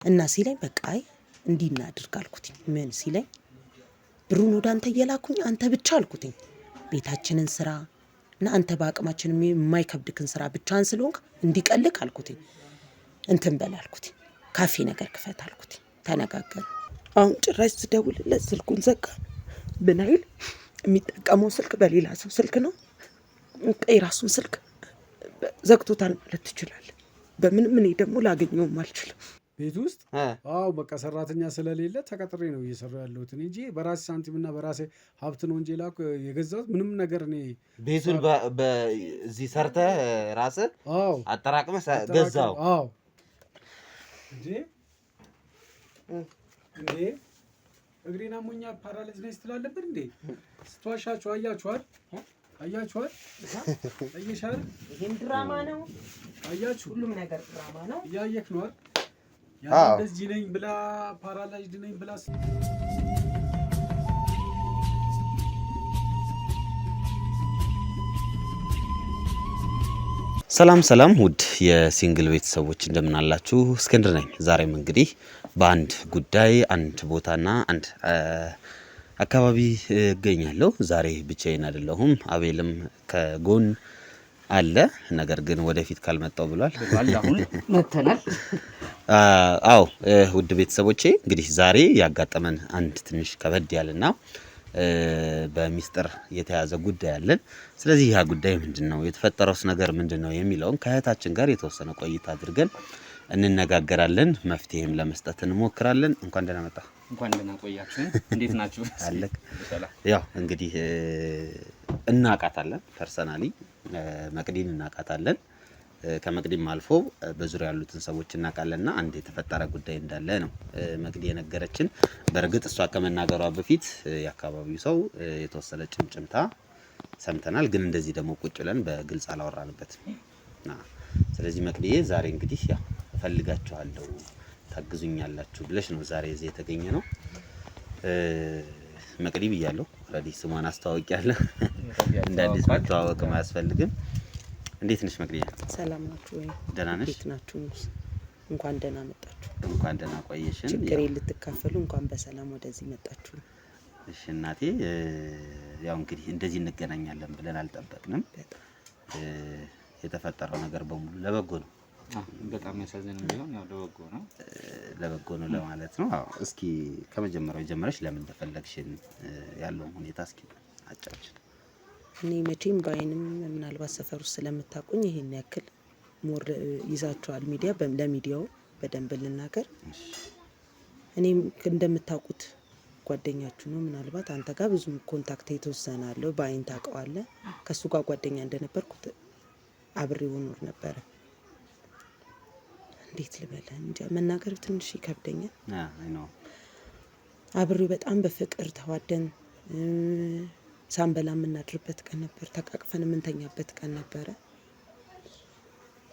እና ሲለኝ በቃ አይ እንዲህ እናድርግ አልኩት። ምን ሲለኝ ብሩን ወደ አንተ እየላኩኝ አንተ ብቻ አልኩትኝ ቤታችንን ስራ እና አንተ በአቅማችን የማይከብድክን ስራ ብቻን ስለሆንክ እንዲቀልክ አልኩትኝ እንትን በል አልኩትኝ ካፌ ነገር ክፈት አልኩትኝ። ተነጋገር። አሁን ጭራሽ ስደውልለት ስልኩን ዘጋ። ምን አይል የሚጠቀመው ስልክ በሌላ ሰው ስልክ ነው። የራሱን ስልክ ዘግቶታል ማለት ትችላለህ። በምንም እኔ ደግሞ ላገኘውም አልችልም። ቤት ውስጥ አዎ በቃ ሰራተኛ ስለሌለ ተቀጥሬ ነው እየሰራሁ ያለሁት እንጂ በራሴ ሳንቲም እና በራሴ ሀብት ነው እንጂ ላኩ የገዛሁት ምንም ነገር እኔ ቤቱን በዚህ ሰርተህ ራስህ አጠራቅመህ ገዛው። አዎ እንዴ እግሬን አሞኛል ፓራላይዝ ነኝ ስትላለብን እንዴ ስትዋሻችሁ አያችኋል አየሻል። ይሄም ድራማ ነው። አያችሁ ሁሉም ነገር ድራማ ነው። እያየክ ነው አይደል? ያ እንደዚህ ነኝ ብላ ፓራላይዝድ ነኝ ብላ ሰላም ውድ የሲንግል ቤተሰቦች እንደምን አላችሁ? እስክንድር ነኝ። ዛሬም እንግዲህ በአንድ ጉዳይ አንድ ቦታና አንድ አካባቢ እገኛለሁ። ዛሬ ብቻዬን አይደለሁም። አቤልም ከጎን አለ። ነገር ግን ወደፊት ካልመጣው ብሏል። አሁን መተናል። አዎ ውድ ቤተሰቦቼ እንግዲህ ዛሬ ያጋጠመን አንድ ትንሽ ከበድ ያለና በሚስጥር የተያዘ ጉዳይ አለን። ስለዚህ ያ ጉዳይ ምንድነው? የተፈጠረውስ ነገር ምንድነው? የሚለውን ከእህታችን ጋር የተወሰነ ቆይታ አድርገን እንነጋገራለን። መፍትሄም ለመስጠት እንሞክራለን። እንኳን ደህና መጣ። እንኳን ደህና ቆያችሁ። እንዴት ናችሁ? አለክ። ያው እንግዲህ እናቃታለን፣ ፐርሰናሊ መቅዲን እናቃታለን። ከመቅዲም አልፎ በዙሪያ ያሉትን ሰዎች እናቃለንና አንድ የተፈጠረ ጉዳይ እንዳለ ነው መቅዲ የነገረችን። በርግጥ እሷ ከመናገሯ በፊት የአካባቢው ሰው የተወሰነ ጭምጭምታ ሰምተናል። ግን እንደዚህ ደግሞ ቁጭ ብለን በግልጽ አላወራንበትም። ስለዚህ መቅዲዬ ዛሬ እንግዲህ ያው እፈልጋችኋለሁ ታግዙኛላችሁ ብለሽ ነው ዛሬ እዚህ የተገኘ ነው። መቅዲ ብያለሁ። ኦሬዲ ስሟን አስተዋውቂያለሁ። እንደ አዲስ መተዋወቅ ማያስፈልግም። እንዴት ነሽ መቅዲ? ሰላም ናችሁ ወይ? ደህና ነሽ? እንዴት ናችሁ? እንኳን ደህና መጣችሁ። እንኳን ደህና ቆየሽን። ችግሬን ልትካፈሉ እንኳን በሰላም ወደዚህ መጣችሁ። እሺ እናቴ፣ ያው እንግዲህ እንደዚህ እንገናኛለን ብለን አልጠበቅንም። የተፈጠረው ነገር በሙሉ ለበጎ ነው። በጣም ያሳዝነው ቢሆን ያው ለበጎ ነው ለማለት ነው። አዎ እስኪ ከመጀመሪያው ጀምረሽ ለምን እንደፈለግሽን ያለውን ሁኔታ እስኪ አጫውችን። እኔ መቼም ባይንም ምናልባት ሰፈር ውስጥ ስለምታውቁኝ ይሄን ያክል ሞር ይዛችኋል ሚዲያ ለሚዲያው በደንብ ልናገር። እኔም እንደምታውቁት ጓደኛችሁ ነው። ምናልባት አንተ ጋር ብዙ ኮንታክት የተወሰነ አለው። ባይን ታውቀዋለህ። ከሱ ጋር ጓደኛ እንደነበርኩት አብሬው ኖር ነበር። እንዴት ልበልህ እንጃ መናገር ትንሽ ይከብደኛል። አይ ነው አብሬው በጣም በፍቅር ተዋደን ሳንበላ የምናድርበት ቀን ነበር። ተቃቅፈን የምንተኛበት ቀን ነበረ።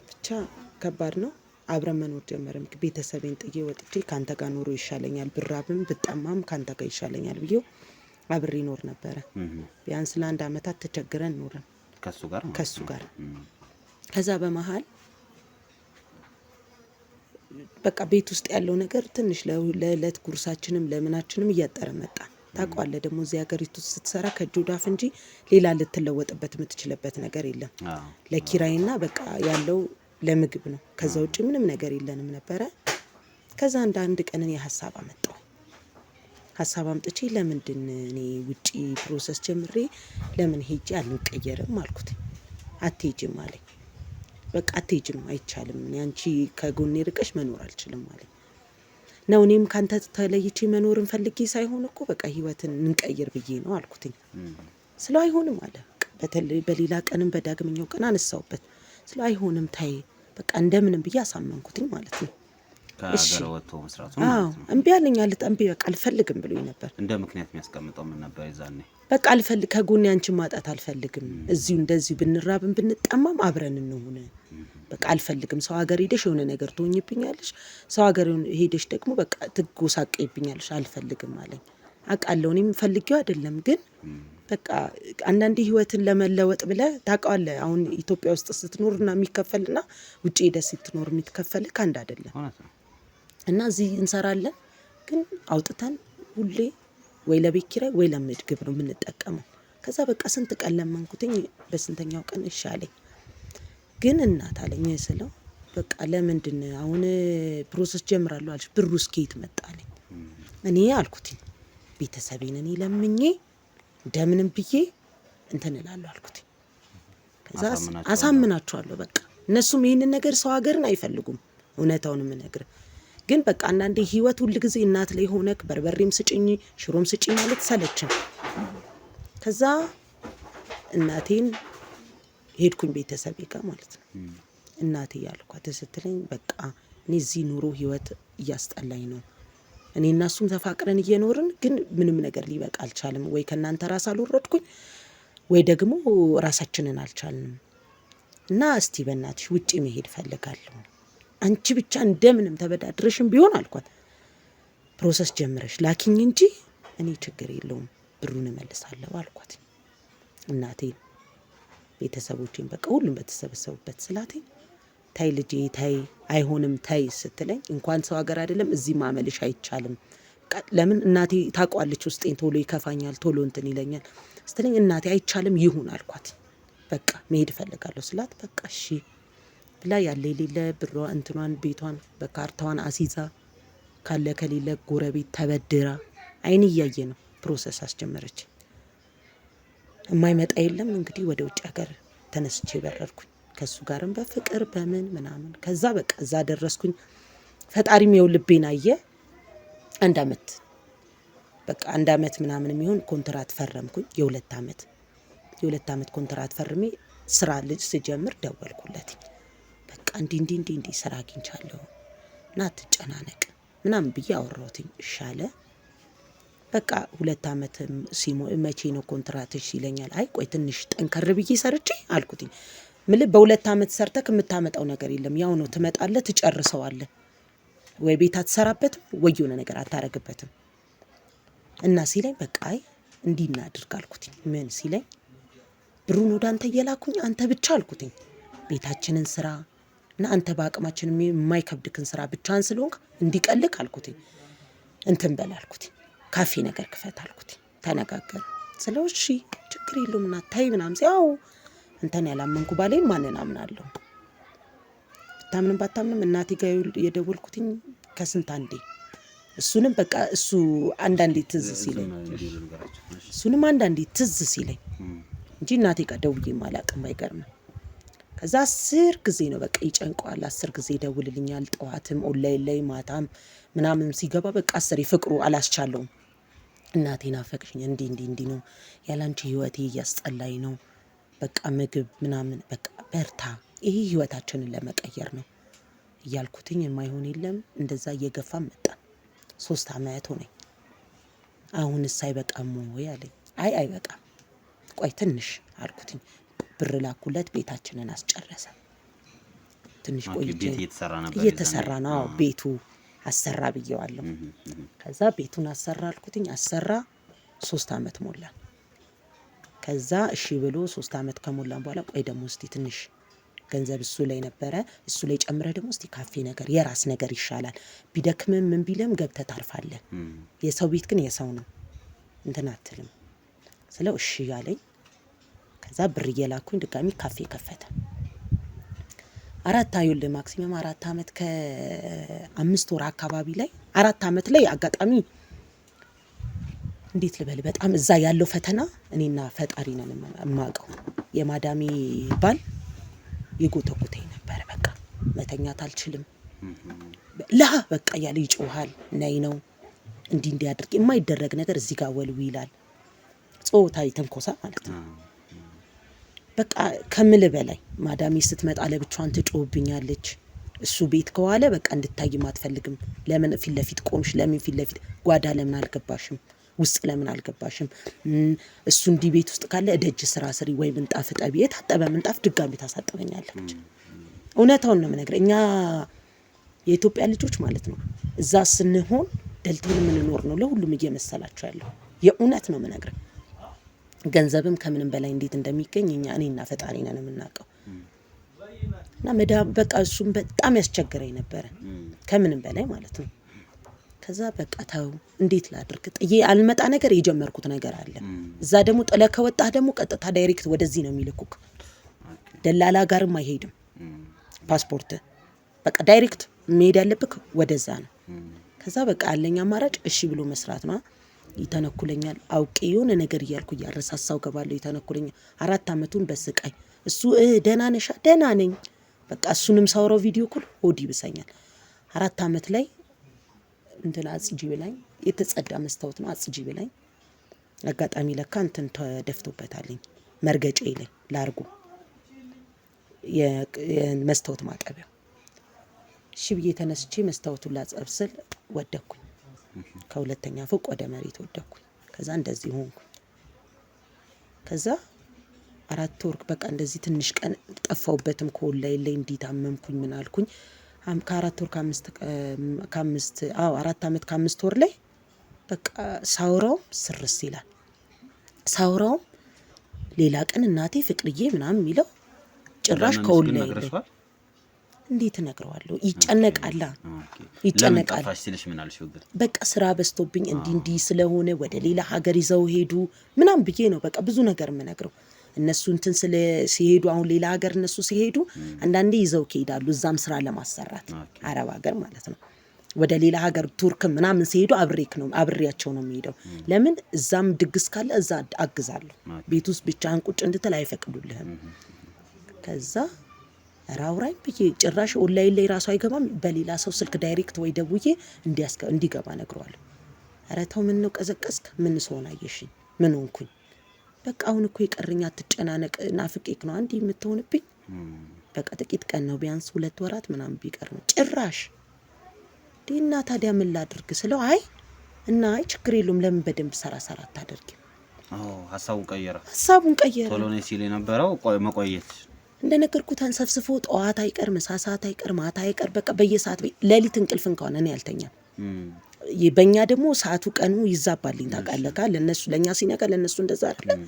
ብቻ ከባድ ነው። አብረን መኖር ጀመርን። ቤተሰቤን ጥዬ ወጥቼ ካንተ ጋር ኖሮ ይሻለኛል፣ ብራብም ብጠማም ካንተ ጋር ይሻለኛል ብዬው አብሬ ኖር ነበረ። ቢያንስ ለአንድ አመታት ተቸግረን ኖርን ከሱ ጋር። ከዛ በመሃል በቃ ቤት ውስጥ ያለው ነገር ትንሽ ለእለት ጉርሳችንም ለምናችንም እያጠረ መጣ። ታውቃለህ ደግሞ እዚህ ሀገሪቱ ስትሰራ ከእጅ ወደ አፍ እንጂ ሌላ ልትለወጥበት የምትችልበት ነገር የለም። ለኪራይና በቃ ያለው ለምግብ ነው። ከዛ ውጪ ምንም ነገር የለንም ነበረ። ከዛ አንድ ቀን እኔ ሀሳብ አምጥቼ ለምንድን እኔ ውጪ ፕሮሰስ ጀምሬ ለምን ሄጄ አልንቀየርም አልኩት። አትሄጂም አለኝ። በቃ አትሄጂም፣ አይቻልም፣ አንቺ ከጎኔ ርቀሽ መኖር አልችልም አለኝ። ነው እኔም ካንተ ተለይቼ መኖርን ፈልጌ ሳይሆን እኮ በቃ ህይወትን እንቀይር ብዬ ነው አልኩትኝ። ስለው አይሆንም አለ። በተለይ በሌላ ቀንም በዳግመኛው ቀን አነሳውበት። ስለው አይሆንም ታይ በቃ እንደምንም ብዬ አሳመንኩትኝ ማለት ነው። ከሀገር ወጥቶ መስራቱ ማለት ነው። እምቢ አለኝ አለ። እምቢ በቃ አልፈልግም ብሎኝ ነበር። እንደ ምክንያት የሚያስቀምጠው ምን ነበር ይዛኔ? በቃ አልፈልግ ከጎኔ አንቺን ማጣት አልፈልግም። እዚሁ እንደዚሁ ብንራብም ብንጠማም አብረን እንሆን። በቃ አልፈልግም። ሰው ሀገር ሄደሽ የሆነ ነገር ትሆኝብኛለሽ፣ ሰው ሀገር ሄደሽ ደግሞ በቃ ትጎሳቀይብኛለሽ፣ አልፈልግም አለኝ። አውቃለሁ እኔም ፈልጌው አይደለም፣ ግን በቃ አንዳንዴ ህይወትን ለመለወጥ ብለህ ታውቃለህ። አሁን ኢትዮጵያ ውስጥ ስትኖርና የሚከፈልና ውጪ ሄደህ ስትኖር የሚከፈልህ ካንድ አይደለም። እና እዚህ እንሰራለን ግን አውጥተን ሁሌ ወይ ለቤት ኪራይ ወይ ለምግብ ነው የምንጠቀመው። ከዛ በቃ ስንት ቀን ለመንኩትኝ በስንተኛው ቀን ይሻለኝ ግን እናት አለኝ ስለው በቃ ለምንድን አሁን ፕሮሰስ ጀምራለሁ አልሽ ብሩ እስከ የት መጣልኝ? እኔ አልኩትኝ ቤተሰቤን እኔ ለምኜ እንደምንም ብዬ እንትን እላለሁ አልኩትኝ። ከዛ አሳምናቸዋለሁ በቃ እነሱም ይህንን ነገር ሰው ሀገርን አይፈልጉም። እውነታውን የምነግርህ ግን በቃ አንዳንዴ ህይወት ሁል ጊዜ እናት ላይ ሆነክ በርበሬም ስጭኝ ሽሮም ስጭኝ ማለት ሰለችን። ከዛ እናቴን ሄድኩኝ ቤተሰቤ ጋር ማለት ነው። እናቴ ያልኳት ስትለኝ በቃ እኔ እዚህ ኑሮ ህይወት እያስጠላኝ ነው። እኔ እና እሱም ተፋቅረን እየኖርን ግን ምንም ነገር ሊበቃ አልቻለም። ወይ ከእናንተ ራስ አልወረድኩኝ ወይ ደግሞ ራሳችንን አልቻልንም። እና እስቲ በእናትሽ ውጪ መሄድ ፈልጋለሁ አንቺ ብቻ እንደምንም ተበዳድረሽም ቢሆን አልኳት ፕሮሰስ ጀምረሽ ላኪኝ እንጂ እኔ ችግር የለውም ብሩን እመልሳለሁ አልኳት። እናቴን ቤተሰቦቼን በቃ ሁሉም በተሰበሰቡበት ስላቴ ታይ ልጄ ታይ አይሆንም ታይ ስትለኝ እንኳን ሰው ሀገር አይደለም እዚህ ማመልሽ አይቻልም። ለምን እናቴ ታውቋለች ውስጤን ቶሎ ይከፋኛል ቶሎ እንትን ይለኛል ስትለኝ እናቴ አይቻልም ይሁን አልኳት። በቃ መሄድ እፈልጋለሁ ስላት በቃ እሺ ብላ ያለ የሌለ ብሯ እንትኗን ቤቷን በካርታዋን አሲዛ ካለ ከሌለ ጎረቤት ተበድራ አይን እያየ ነው ፕሮሰስ አስጀመረች። የማይመጣ የለም እንግዲህ ወደ ውጭ ሀገር ተነስቼ በረርኩኝ ከሱ ጋርም በፍቅር በምን ምናምን ከዛ በቃ እዛ ደረስኩኝ። ፈጣሪም የው ልቤን አየ። አንድ አመት ምናምን የሚሆን ኮንትራት ፈረምኩኝ። የሁለት አመት ኮንትራት ፈርሜ ስራ ልጅ ስጀምር ደወልኩለት። በቃ እንዲህ ስራ አግኝቻለሁ እና አትጨናነቅ ምናምን ብዬ አወራሁትኝ። እሻለ በቃ 2 አመት መቼ ነው ኮንትራትሽ ይለኛል። አይ ቆይ ትንሽ ጠንከር ብዬ ሰርቼ አልኩትኝ። በ2 አመት ሰርተክ የምታመጣው ነገር የለም ያው ነው ትመጣለህ ትጨርሰዋለህ ወይ ቤት አትሰራበትም ወይ የሆነ ነገር አታረግበትም። እና ሲለኝ በቃ አይ እንዲህ እናድርግ አልኩትኝ። ምን ሲለኝ ብሩን ወደ አንተ እየላኩኝ አንተ ብቻ አልኩትኝ ቤታችንን ስራ እና አንተ በአቅማችን የማይከብድክን ስራ ብቻን ስለሆንክ እንዲቀልክ አልኩትኝ። እንትን በል አልኩትኝ ካፌ ነገር ክፈት አልኩትኝ። ተነጋገር ስለው እሺ ችግር የለውም እና ታይ ምናምን ሲያው እንተን ያላመንኩ ባሌን ማንን አምናለሁ? ባታምንም እናቴ ጋር የደወልኩትኝ ከስንት አንዴ እሱንም በቃ እሱ አንዳንዴ ትዝ ሲለኝ እንጂ እናቴ ጋር ደውዬ አላውቅም አይገርምም። ከዛ 10 ጊዜ ነው በቃ ይጨንቀዋል 10 ጊዜ ደውልልኛል ጠዋትም ኦንላይን ላይ ማታም ምናምን ሲገባ በቃ 10 ፍቅሩ አላስቻለውም። እናቴ ናፈቅሽኝ እንዲህ ነው ያላንቺ ህይወቴ እያስጠላኝ ነው በቃ ምግብ ምናምን በቃ በርታ ይሄ ህይወታችንን ለመቀየር ነው እያልኩትኝ የማይሆን የለም እንደዛ እየገፋ መጣ። 3 አመት ሆነኝ። አሁንስ አይበቃም ወይ አለኝ። አይ አይበቃም ቆይ ትንሽ አልኩትኝ። ብር ላኩለት ቤታችንን አስጨረሰ። ትንሽ ቆይቼ እየተሰራ ነው ቤቱ አሰራ ብየዋለሁ። ከዛ ቤቱን አሰራ አልኩትኝ አሰራ 3 አመት ሞላ። ከዛ እሺ ብሎ 3 አመት ከሞላን በኋላ ቆይ ደግሞ እስቲ ትንሽ ገንዘብ እሱ ላይ ነበረ እሱ ላይ ጨምረ ደግሞ እስቲ ካፌ ነገር የራስ ነገር ይሻላል ቢደክምም ምን ቢለም ገብተህ ታርፋለህ። የሰው ቤት ግን የሰው ነው እንትን አትልም ስለው እሺ ያለኝ። ከዛ ብር እየላኩኝ ድጋሚ ካፌ ከፈተ። 4 አመት ከ5 ወር አካባቢ ላይ 4 አመት ላይ አጋጣሚ እንዴት ልበል በጣም እዛ ያለው ፈተና እኔና ፈጣሪ ነን የማውቀው። የማዳሜ ባል ይጎተጉተኝ ነበር በቃ መተኛት አልችልም በቃ ያለ ይጮሃል ነይ ነው እንዲህ አድርግ የማይደረግ ነገር እዚህ ጋር ወልው ይላል። ጾታዊ ተንኮሳ ማለት ነው። በቃ ከምል በላይ ማዳሜ ስትመጣ ለብቻዋን ትጮህብኛለች። እሱ ቤት ከዋለ በቃ እንድታይም አትፈልግም። ለምን ፊት ለፊት ቆምሽ? ለምን ፊት ለፊት ጓዳ ለምን አልገባሽም? ውስጥ ለምን አልገባሽም? እሱ እንዲህ ቤት ውስጥ ካለ ደጅ ስራ ስሪ ወይ ምንጣፍ ጠቢ። የታጠበ ምንጣፍ ድጋሚ ታሳጥበኛለች። እውነታውን ነው የምነግርህ። እኛ የኢትዮጵያ ልጆች ማለት ነው እዛ ስንሆን ደልቶን የምንኖር ነው ለሁሉም እየመሰላቸው ያለው። የእውነት ነው የምነግርህ። ገንዘብም ከምንም በላይ እንዴት እንደሚገኝ እኔና ፈጣሪ ነን የምናውቀው። እና በቃ እሱም በጣም ያስቸግረኝ ነበረ ከምንም በላይ ማለት ነው። ከዛ በቃ ተው እንዴት ላድርግ ጥዬ አልመጣ ነገር የጀመርኩት ነገር አለ እዛ ደግሞ ጥለ ከወጣህ ደግሞ ቀጥታ ዳይሬክት ወደዚህ ነው የሚልኩክ ደላላ ጋርም አይሄድም ፓስፖርት በቃ ዳይሬክት መሄድ ያለብክ ወደዛ ነው ከዛ በቃ ያለኝ አማራጭ እሺ ብሎ መስራት ነው ይተነኩለኛል አውቄ የሆነ ነገር እያልኩ እያረሳሳው ገባለሁ ይተነኩለኛል 4 አመቱን በስቃይ እሱ ደህና ነሽ ደህና ነኝ በቃ እሱንም ሳውራው ቪዲዮ ኮል ሆዲ ብሰኛል 4 አመት ላይ እንትን አጽጂ ብላኝ የተጸዳ መስታወት ነው አጽጂ ብላኝ አጋጣሚ ለካ እንትን ተደፍቶበታልኝ መርገጬ ላይ ላርጉ የመስታወት ማጠቢያ እሺ ብዬ ተነስቼ መስታወቱን ላጸብስል ወደኩኝ ከሁለተኛ ፎቅ ወደ መሬት ወደኩኝ ከዛ እንደዚህ ሆንኩ ከዛ 4 ወር በቃ እንደዚህ ትንሽ ቀን ጠፋውበትም ኮላይ ላይ እንዲታመምኩኝ ምን አልኩኝ ከ4 ወር ከ5 4 አመት ከ5 ወር ላይ በቃ ሳውራው ስርስ ይላል ሳውራው ሌላ ቀን እናቴ ፍቅርዬ ምናምን የሚለው ጭራሽ ኮላይ እንዴት ነግረዋለሁ ይጨነቃላ ይጨነቃል ፋሲልሽ ምን አልሽው ግን በቃ ስራ በስቶብኝ እንዲ ስለሆነ ወደ ሌላ ሀገር ይዘው ሄዱ ምናም ብዬ ነው በቃ ብዙ ነገር ምነግረው እነሱ እንትን ሲሄዱ አሁን ሌላ ሀገር እነሱ ሲሄዱ አንዳንዴ ይዘው ከሄዳሉ እዛም ስራ ለማሰራት አረብ ሀገር ማለት ነው ወደ ሌላ ሀገር ቱርክ ምናምን ሲሄዱ አብሬያቸው ነው የሚሄደው ለምን እዛም ድግስ ካለ እዛ አግዛለሁ ቤት ውስጥ ብቻህን ቁጭ እንድትል አይፈቅዱልህም ከዛ ራውራይ ብዬ ጭራሽ ኦንላይን ላይ ራሱ አይገባም በሌላ ሰው ስልክ ዳይሬክት ወይ ደውዬ እንዲገባ ነግረዋለሁ ኧረ ተው ምን ነው ቀዘቀዝክ ምን ሰው ናየሽኝ ምን ሆንኩኝ በቃ አሁን እኮ ይቀርኛ ትጨናነቅ ናፍቄክ ነው አንዴ የምትሆንብኝ በቃ ጥቂት ቀን ነው ቢያንስ 2 ወራት ምናምን ቢቀር ነው ጭራሽ ዲና ታዲያ ምን ላድርግ ስለው አይ እና አይ ችግር የለውም ለምን በደንብ ሰራ አታደርጊ ሐሳቡን ቀየረ ቶሎ ነው ሲል የነበረው መቆየት እንደነገርኩት አንሰፍስፎ ጠዋት አይቀር መሳሳት አይቀር ማታ አይቀር በቃ በየሰዓት ለሊት እንቅልፍ እንኳን እኔ አልተኛም በእኛ ደግሞ ሰዓቱ ቀኑ ይዛባልኝ ታውቃለህ ለነሱ ለኛ ሲነቃ ለነሱ እንደዛ አይደለም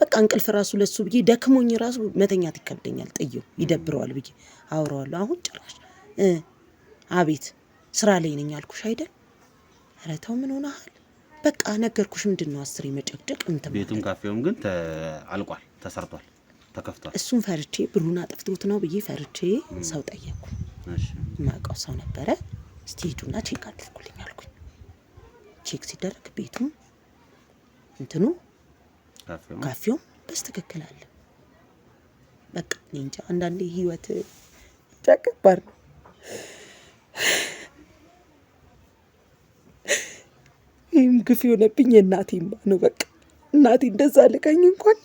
በቃ እንቅልፍ ራሱ ለሱ ብዬ ደክሞኝ ራሱ መተኛት ይከብደኛል ጥየው ይደብረዋል ብዬ አውራዋለሁ አሁን ጭራሽ አቤት ስራ ላይ ነኝ አልኩሽ አይደል ኧረ ተው ምን ሆነሃል በቃ ነገርኩሽ ምንድነው 10 መጨቅጨቅ እንትን ቤቱም ካፌውም ግን አልቋል ተሰርቷል ተከፍቷል እሱን ፈርቼ ብሩና ጥፍቶት ነው ብዬ ፈርቼ ሰው ጠየቅኩ እሺ ማቀው ሰው ነበረ ስቴጁና ቼክ አድርጉልኝ አልኩኝ ቼክ ሲደረግ ቤቱም እንትኑ ካፌው በስተክክል አለ በቃ እንጃ አንዳንዴ ህይወት ጨቅባር ይም ግፍ የሆነብኝ እናቴም ነው በቃ እናቴ እንደዛ ልቀኝ እንኳን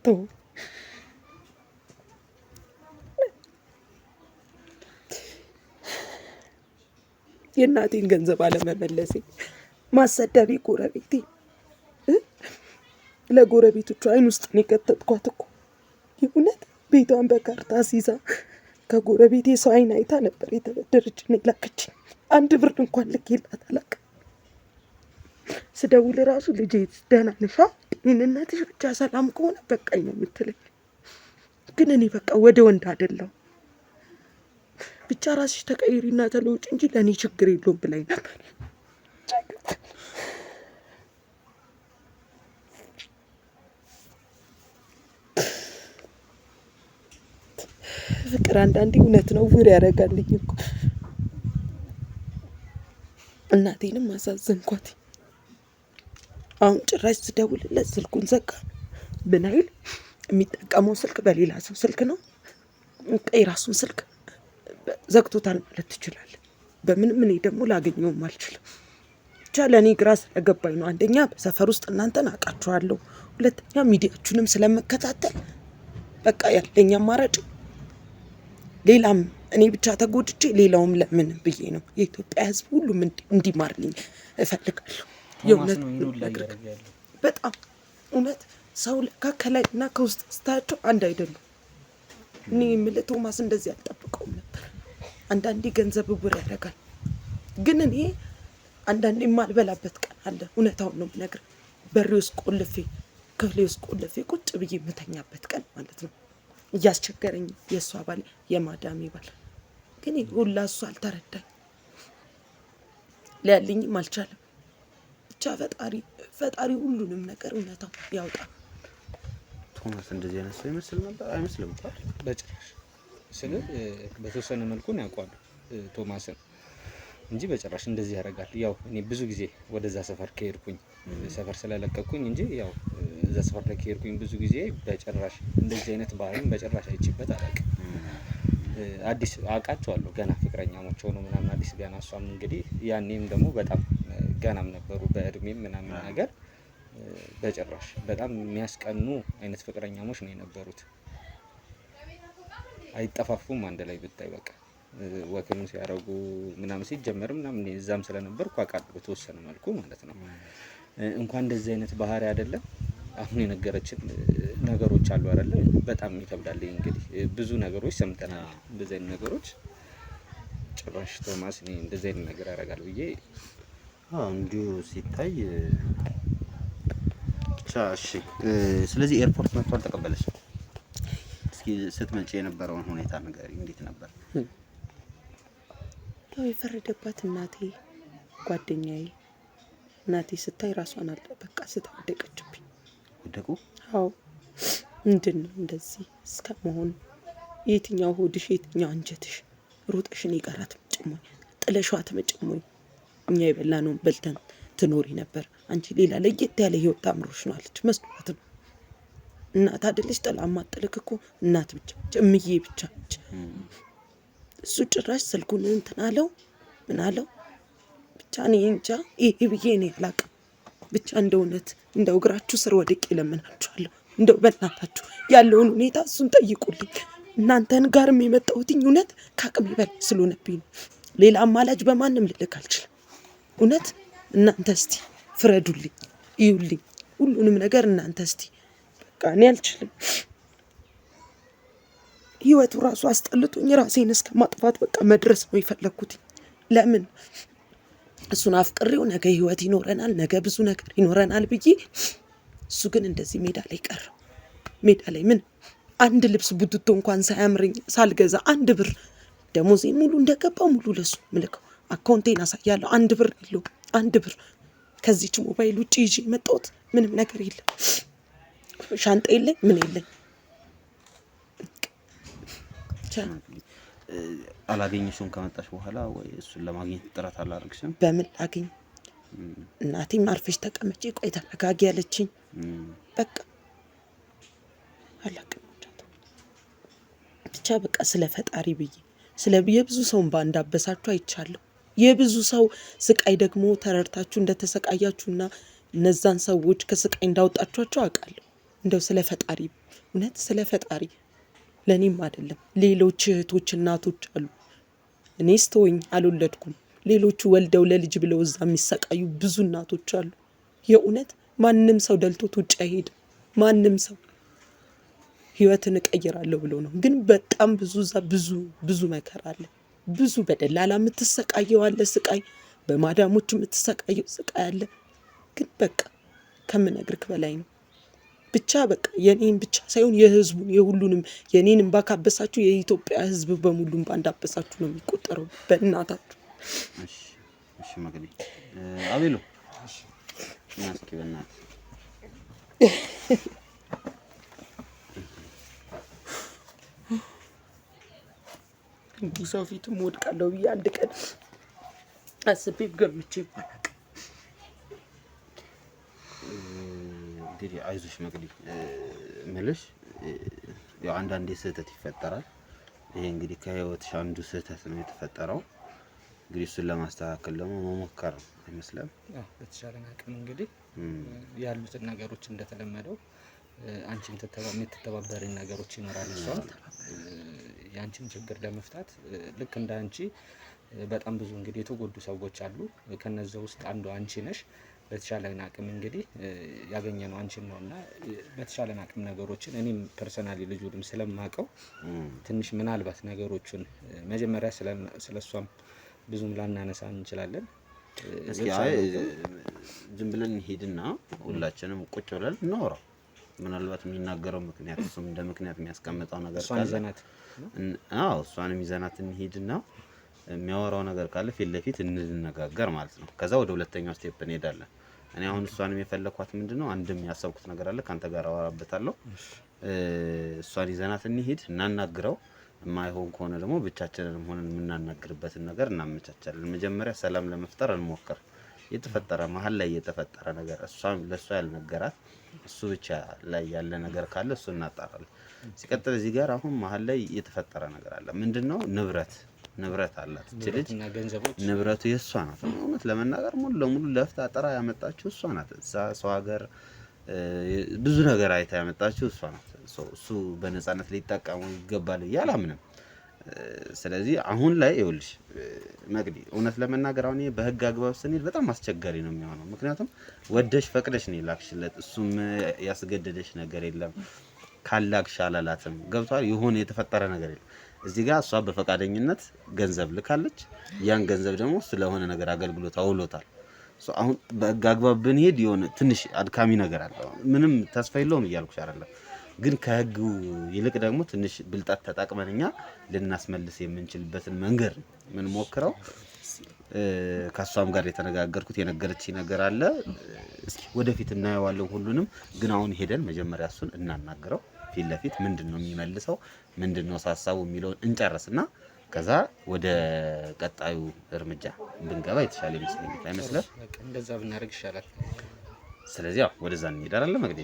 ተው የእናቴን ገንዘብ አለመመለሴ ማሰደቤ ጎረቤቴ ለጎረቤቶቹ አይን ውስጥ ነው ከተጥኳት እኮ የእውነት ቤቷን በካርታ ሲዛ ከጎረቤቴ ሰው አይን አይታ ነበር የተበደረችኝ ላከች 1 ብር እንኳን ልኬላት አላውቅም ስደውል ራሱ ልጄ ደህና ነሽ እናትሽ ብቻ ሰላም ከሆነ በቃኝ ነው የምትለኝ ግን እኔ በቃ ወደ ወንድ አይደለም ብቻ ራስሽ ተቀይሪና ተለውጭ እንጂ ለኔ ችግር የለውም ብላኝ ነበር ፍቅር አንዳንዴ እውነት ነው ውር ያረጋልኝ እኮ እናቴንም አሳዘንኳት አሁን ጭራሽ ስደውልለት ስልኩን ዘጋ ብናይል የሚጠቀመው ስልክ በሌላ ሰው ስልክ ነው የራሱን ስልክ ዘግቶታል ማለት ትችላል በምንም እኔ ደግሞ ላገኘውም አልችልም ብቻ ለኔ ግራ ስለገባኝ ነው አንደኛ በሰፈር ውስጥ እናንተን አውቃችኋለሁ ሁለተኛ ሚዲያችሁንም ስለመከታተል በቃ ያለኝ አማራጭ ሌላም እኔ ብቻ ተጎድቼ ሌላውም ለምን ብዬ ነው የኢትዮጵያ ሕዝብ ሁሉም እንዲማርልኝ እፈልጋለሁ የእውነት በጣም እውነት ሰው ከላይና ከውስጥ ስታቸው አንድ አይደሉም እኔ የምልህ ቶማስ እንደዚህ አልጠብቀውም ነበር አንዳንዴ ገንዘብ ውር ያደርጋል ግን እኔ አንዳንዴ የማልበላበት ቀን አለ እውነታውን ነው የምነግርህ በሬ ውስጥ ቆልፌ ክፍሌ ውስጥ ቆልፌ ቁጭ ብዬ የምተኛበት ቀን ማለት ነው እያስቸገረኝ የእሷ ባል የማዳሜ ባል ግን ሁላ እሱ አልተረዳኝ ሊያልኝም አልቻለም። ብቻ ፈጣሪ ሁሉንም ነገር እውነታው ያውጣ። ቶማስ እንደዚህ አይነት ሰው ይመስል ነበር አይመስልም? በጭራሽ በተወሰነ መልኩ ነው ያውቋል ቶማስን እንጂ በጭራሽ እንደዚህ ያደርጋል። ያው እኔ ብዙ ጊዜ ወደዛ ሰፈር ከሄድኩኝ ሰፈር ስለለቀኩኝ እንጂ ያው እዛ ሰፈር ላይ ከሄድኩኝ ብዙ ጊዜ በጭራሽ እንደዚህ አይነት ባህሪም በጭራሽ አይቼበት አላውቅም። አዲስ አውቃቸዋለሁ ገና ፍቅረኛሞች ሆኖ ምናምን አዲስ ገና እሷም እንግዲህ ያኔም ደግሞ በጣም ገናም ነበሩ በእድሜም ምናምን ነገር በጭራሽ በጣም የሚያስቀኑ አይነት ፍቅረኛሞች ነው የነበሩት። አይጠፋፉም አንድ ላይ ብታይ በቃ ወክም ሲያረጉ ምናምን ሲጀመር ምናምን እዛም ስለነበርኩ አውቃለሁ በተወሰነ መልኩ ማለት ነው። እንኳን እንደዚህ አይነት ባህሪ አይደለም አሁን የነገረችን ነገሮች አሉ አይደለ? በጣም ይከብዳል። እንግዲህ ብዙ ነገሮች ሰምተናል። እንደዚህ አይነት ነገሮች ጭራሽ ቶማስ እኔ እንደዚህ አይነት ነገር ያደርጋል ብዬ እንዲሁ ሲታይ እሺ። ስለዚህ ኤርፖርት መጥቶ አልተቀበለሽ? እስኪ ስትመጪ የነበረውን ሁኔታ ንገሪኝ፣ እንዴት ነበር? ያው የፈረደባት እናቴ ጓደኛዬ እናቴ ስታይ ራሷን በቃ ስታወደቀችብኝ። ወደቁ? አዎ። ምንድን ነው እንደዚህ እስከ መሆን? የትኛው ሆድሽ የትኛው አንጀትሽ ሮጠሽን የቀራት መጨሞኝ ጥለሽዋ ተመጨሞኝ። እኛ የበላነውን በልተን ትኖሪ ነበር፣ አንቺ ሌላ ለየት ያለ ህይወት አምሮሽ ነው አለች። መስዋዕት ነው እናት አይደለች ጥላ ማጥልክ እኮ እናት ብቻ እምዬ ብቻ ነች። እሱ ጭራሽ ስልኩን እንትን አለው ምን አለው ብቻ እኔ እንጃ ይሄ ብዬ እኔ አላውቅም። ብቻ እንደው እውነት እንደው እግራችሁ ስር ወድቄ እለምናችኋለሁ፣ እንደው በእናታችሁ ያለውን ሁኔታ እሱን ጠይቁልኝ። እናንተን ጋርም የመጣሁትኝ እውነት ከአቅሜ በላይ ስለሆነብኝ ነው። ሌላ አማላጅ በማንም ልልክ አልችልም። እውነት እናንተ እስቲ ፍረዱልኝ፣ እዩልኝ፣ ሁሉንም ነገር እናንተ እስቲ በቃ እኔ አልችልም። ህይወቱ ራሱ አስጠልቶኝ ራሴን እስከ ማጥፋት በቃ መድረስ ነው የፈለኩት። ለምን እሱን አፍቅሬው ነገ ህይወት ይኖረናል፣ ነገ ብዙ ነገር ይኖረናል ብዬ እሱ ግን እንደዚህ ሜዳ ላይ ቀረ። ሜዳ ላይ ምን አንድ ልብስ ቡትቶ እንኳን ሳያምረኝ ሳልገዛ አንድ ብር ደሞዜ ሙሉ እንደገባው ሙሉ ለሱ ምልከው አካውንቴን አሳያለሁ። አንድ ብር የለው፣ አንድ ብር ከዚች ሞባይል ውጪ ይዤ መጣሁት። ምንም ነገር የለም፣ ሻንጣ የለኝ፣ ምን የለኝ። አላገኘሽውም ከመጣሽ በኋላ? ወይ እሱን ለማግኘት ጥረት አላደረግሽም? በምን ላገኝ? እናቴም አርፈሽ ተቀመጪ፣ ቆይ ተረጋጊ ያለችኝ። በቃ አላውቅም ብቻ በቃ ስለ ፈጣሪ ብዬ የብዙ ሰውን ባንዳበሳችሁ አይቻለሁ። የብዙ ሰው ስቃይ ደግሞ ተረድታችሁ እንደተሰቃያችሁና እነዛን ሰዎች ከስቃይ እንዳወጣችኋቸው አውቃለሁ። እንደው ስለ ፈጣሪ እውነት ስለ ፈጣሪ ለኔም አይደለም ሌሎች እህቶች እናቶች አሉ። እኔስ ተወኝ አልወለድኩም፣ ሌሎቹ ወልደው ለልጅ ብለው እዛ የሚሰቃዩ ብዙ እናቶች አሉ። የእውነት ማንም ሰው ደልቶት ውጭ አይሄድም። ማንም ሰው ህይወትን እቀይራለሁ ብሎ ነው። ግን በጣም ብዙ መከራ አለ። ብዙ በደላላ የምትሰቃየው አለ ስቃይ፣ በማዳሞች የምትሰቃየው ስቃይ አለ። ግን በቃ ከምነግርክ በላይ ነው። ብቻ በቃ የኔን ብቻ ሳይሆን የህዝቡን የሁሉንም የኔንም ባካበሳችሁ የኢትዮጵያ ህዝብ በሙሉም ባንዳበሳችሁ ነው የሚቆጠረው። በእናታችሁ እሺ መግቢ አቤሎ ናስኪ በእናት እንዲህ ሰው ፊትም ወድቃለሁ ብዬ አንድ ቀን አስቤ ገምቼ ይባላል። እንግዲህ አይዞሽ መግዲ መልሽ ያው አንዳንዴ ስህተት ይፈጠራል። ይሄ እንግዲህ ከህይወትሽ አንዱ ስህተት ነው የተፈጠረው። እንግዲህ እሱን ለማስተካከል ደግሞ መሞከር ነው አይመስልም? በተሻለ አቅም እንግዲህ ያሉትን ነገሮች እንደተለመደው አንቺም የምትተባበሪን ነገሮች ይኖራሉ። እሷም ያንቺን ችግር ለመፍታት ልክ እንደ አንቺ በጣም ብዙ እንግዲህ የተጎዱ ሰዎች አሉ። ከነዛ ውስጥ አንዱ አንቺ ነሽ። በተሻለን አቅም እንግዲህ ያገኘነው አንቺን ነውና በተሻለን አቅም ነገሮችን እኔም ፐርሰናሊ ልጁንም ስለማቀው ትንሽ ምናልባት ነገሮችን መጀመሪያ ስለሷም ብዙም ላናነሳ እንችላለን። እስኪ ዝም ብለን ሄድና ሁላችንም ቁጭ ብለን እናወራው። ምናልባት የሚናገረው ምክንያት እሱም እንደ ምክንያት የሚያስቀምጠው ነገር እሷን ካለ ይዘናት እሷንም ይዘናት እንሂድና የሚያወራው ነገር ካለ ፊት ለፊት እንነጋገር ማለት ነው። ከዛ ወደ ሁለተኛው ስቴፕ እንሄዳለን። እኔ አሁን እሷንም የፈለኳት ምንድነው አንድም ያሰብኩት ነገር አለ ካንተ ጋር አወራበታለሁ። እሷን ይዘናት እንሂድ እናናግረው። የማይሆን ከሆነ ደግሞ ብቻችንን ሆነን የምናናግርበትን ነገር እናመቻቻለን። መጀመሪያ ሰላም ለመፍጠር እንሞክር። የተፈጠረ መሀል ላይ የተፈጠረ ነገር እሷም ለሷ ያልነገራት እሱ ብቻ ላይ ያለ ነገር ካለ እሱ እናጣራለን። ሲቀጥል እዚህ ጋር አሁን መሀል ላይ የተፈጠረ ነገር አለ። ምንድነው? ንብረት አላት እቺ ልጅ። ንብረቱ የእሷ ናት። እውነት ለመናገር ሙሉ ለሙሉ ለፍታ ጥራ ያመጣችው እሷ ናት። እዛ ሰው ሀገር ብዙ ነገር አይታ ያመጣችው እሷ ናት። እሱ በነፃነት ሊጠቀሙ ይገባል አላምንም። ስለዚህ አሁን ላይ ይኸውልሽ መቅዲ እውነት ለመናገር አሁን በህግ አግባብ ስንሄድ በጣም አስቸጋሪ ነው የሚሆነው። ምክንያቱም ወደሽ ፈቅደሽ ነው ላክሽለት። እሱም ያስገደደሽ ነገር የለም። ካላክሽ አላላትም። ገብቷል። የሆነ የተፈጠረ ነገር የለም። እዚህ ጋር እሷ በፈቃደኝነት ገንዘብ ልካለች። ያን ገንዘብ ደግሞ ስለሆነ ነገር አገልግሎት አውሎታል። አሁን በህግ አግባብ ብንሄድ የሆነ ትንሽ አድካሚ ነገር አለ። ምንም ተስፋ የለውም እያልኩሽ አይደለም፣ ግን ከህጉ ይልቅ ደግሞ ትንሽ ብልጣት ተጠቅመን እኛ ልናስመልስ የምንችልበትን መንገድ ምን ሞክረው። ከሷም ጋር የተነጋገርኩት የነገረችኝ ነገር አለ። እስኪ ወደፊት እናየዋለን ሁሉንም። ግን አሁን ሄደን መጀመሪያ እሱን እናናግረው ፊት ለፊት ምንድነው የሚመልሰው ምንድነው ሀሳቡ የሚለውን እንጨርስና ከዛ ወደ ቀጣዩ እርምጃ ብንገባ የተሻለ ይመስለኛል። አይመስልም? እንደዛ ብናደርግ ይሻላል። ስለዚህ ያው ወደዛ እንሄዳለን። መግዴ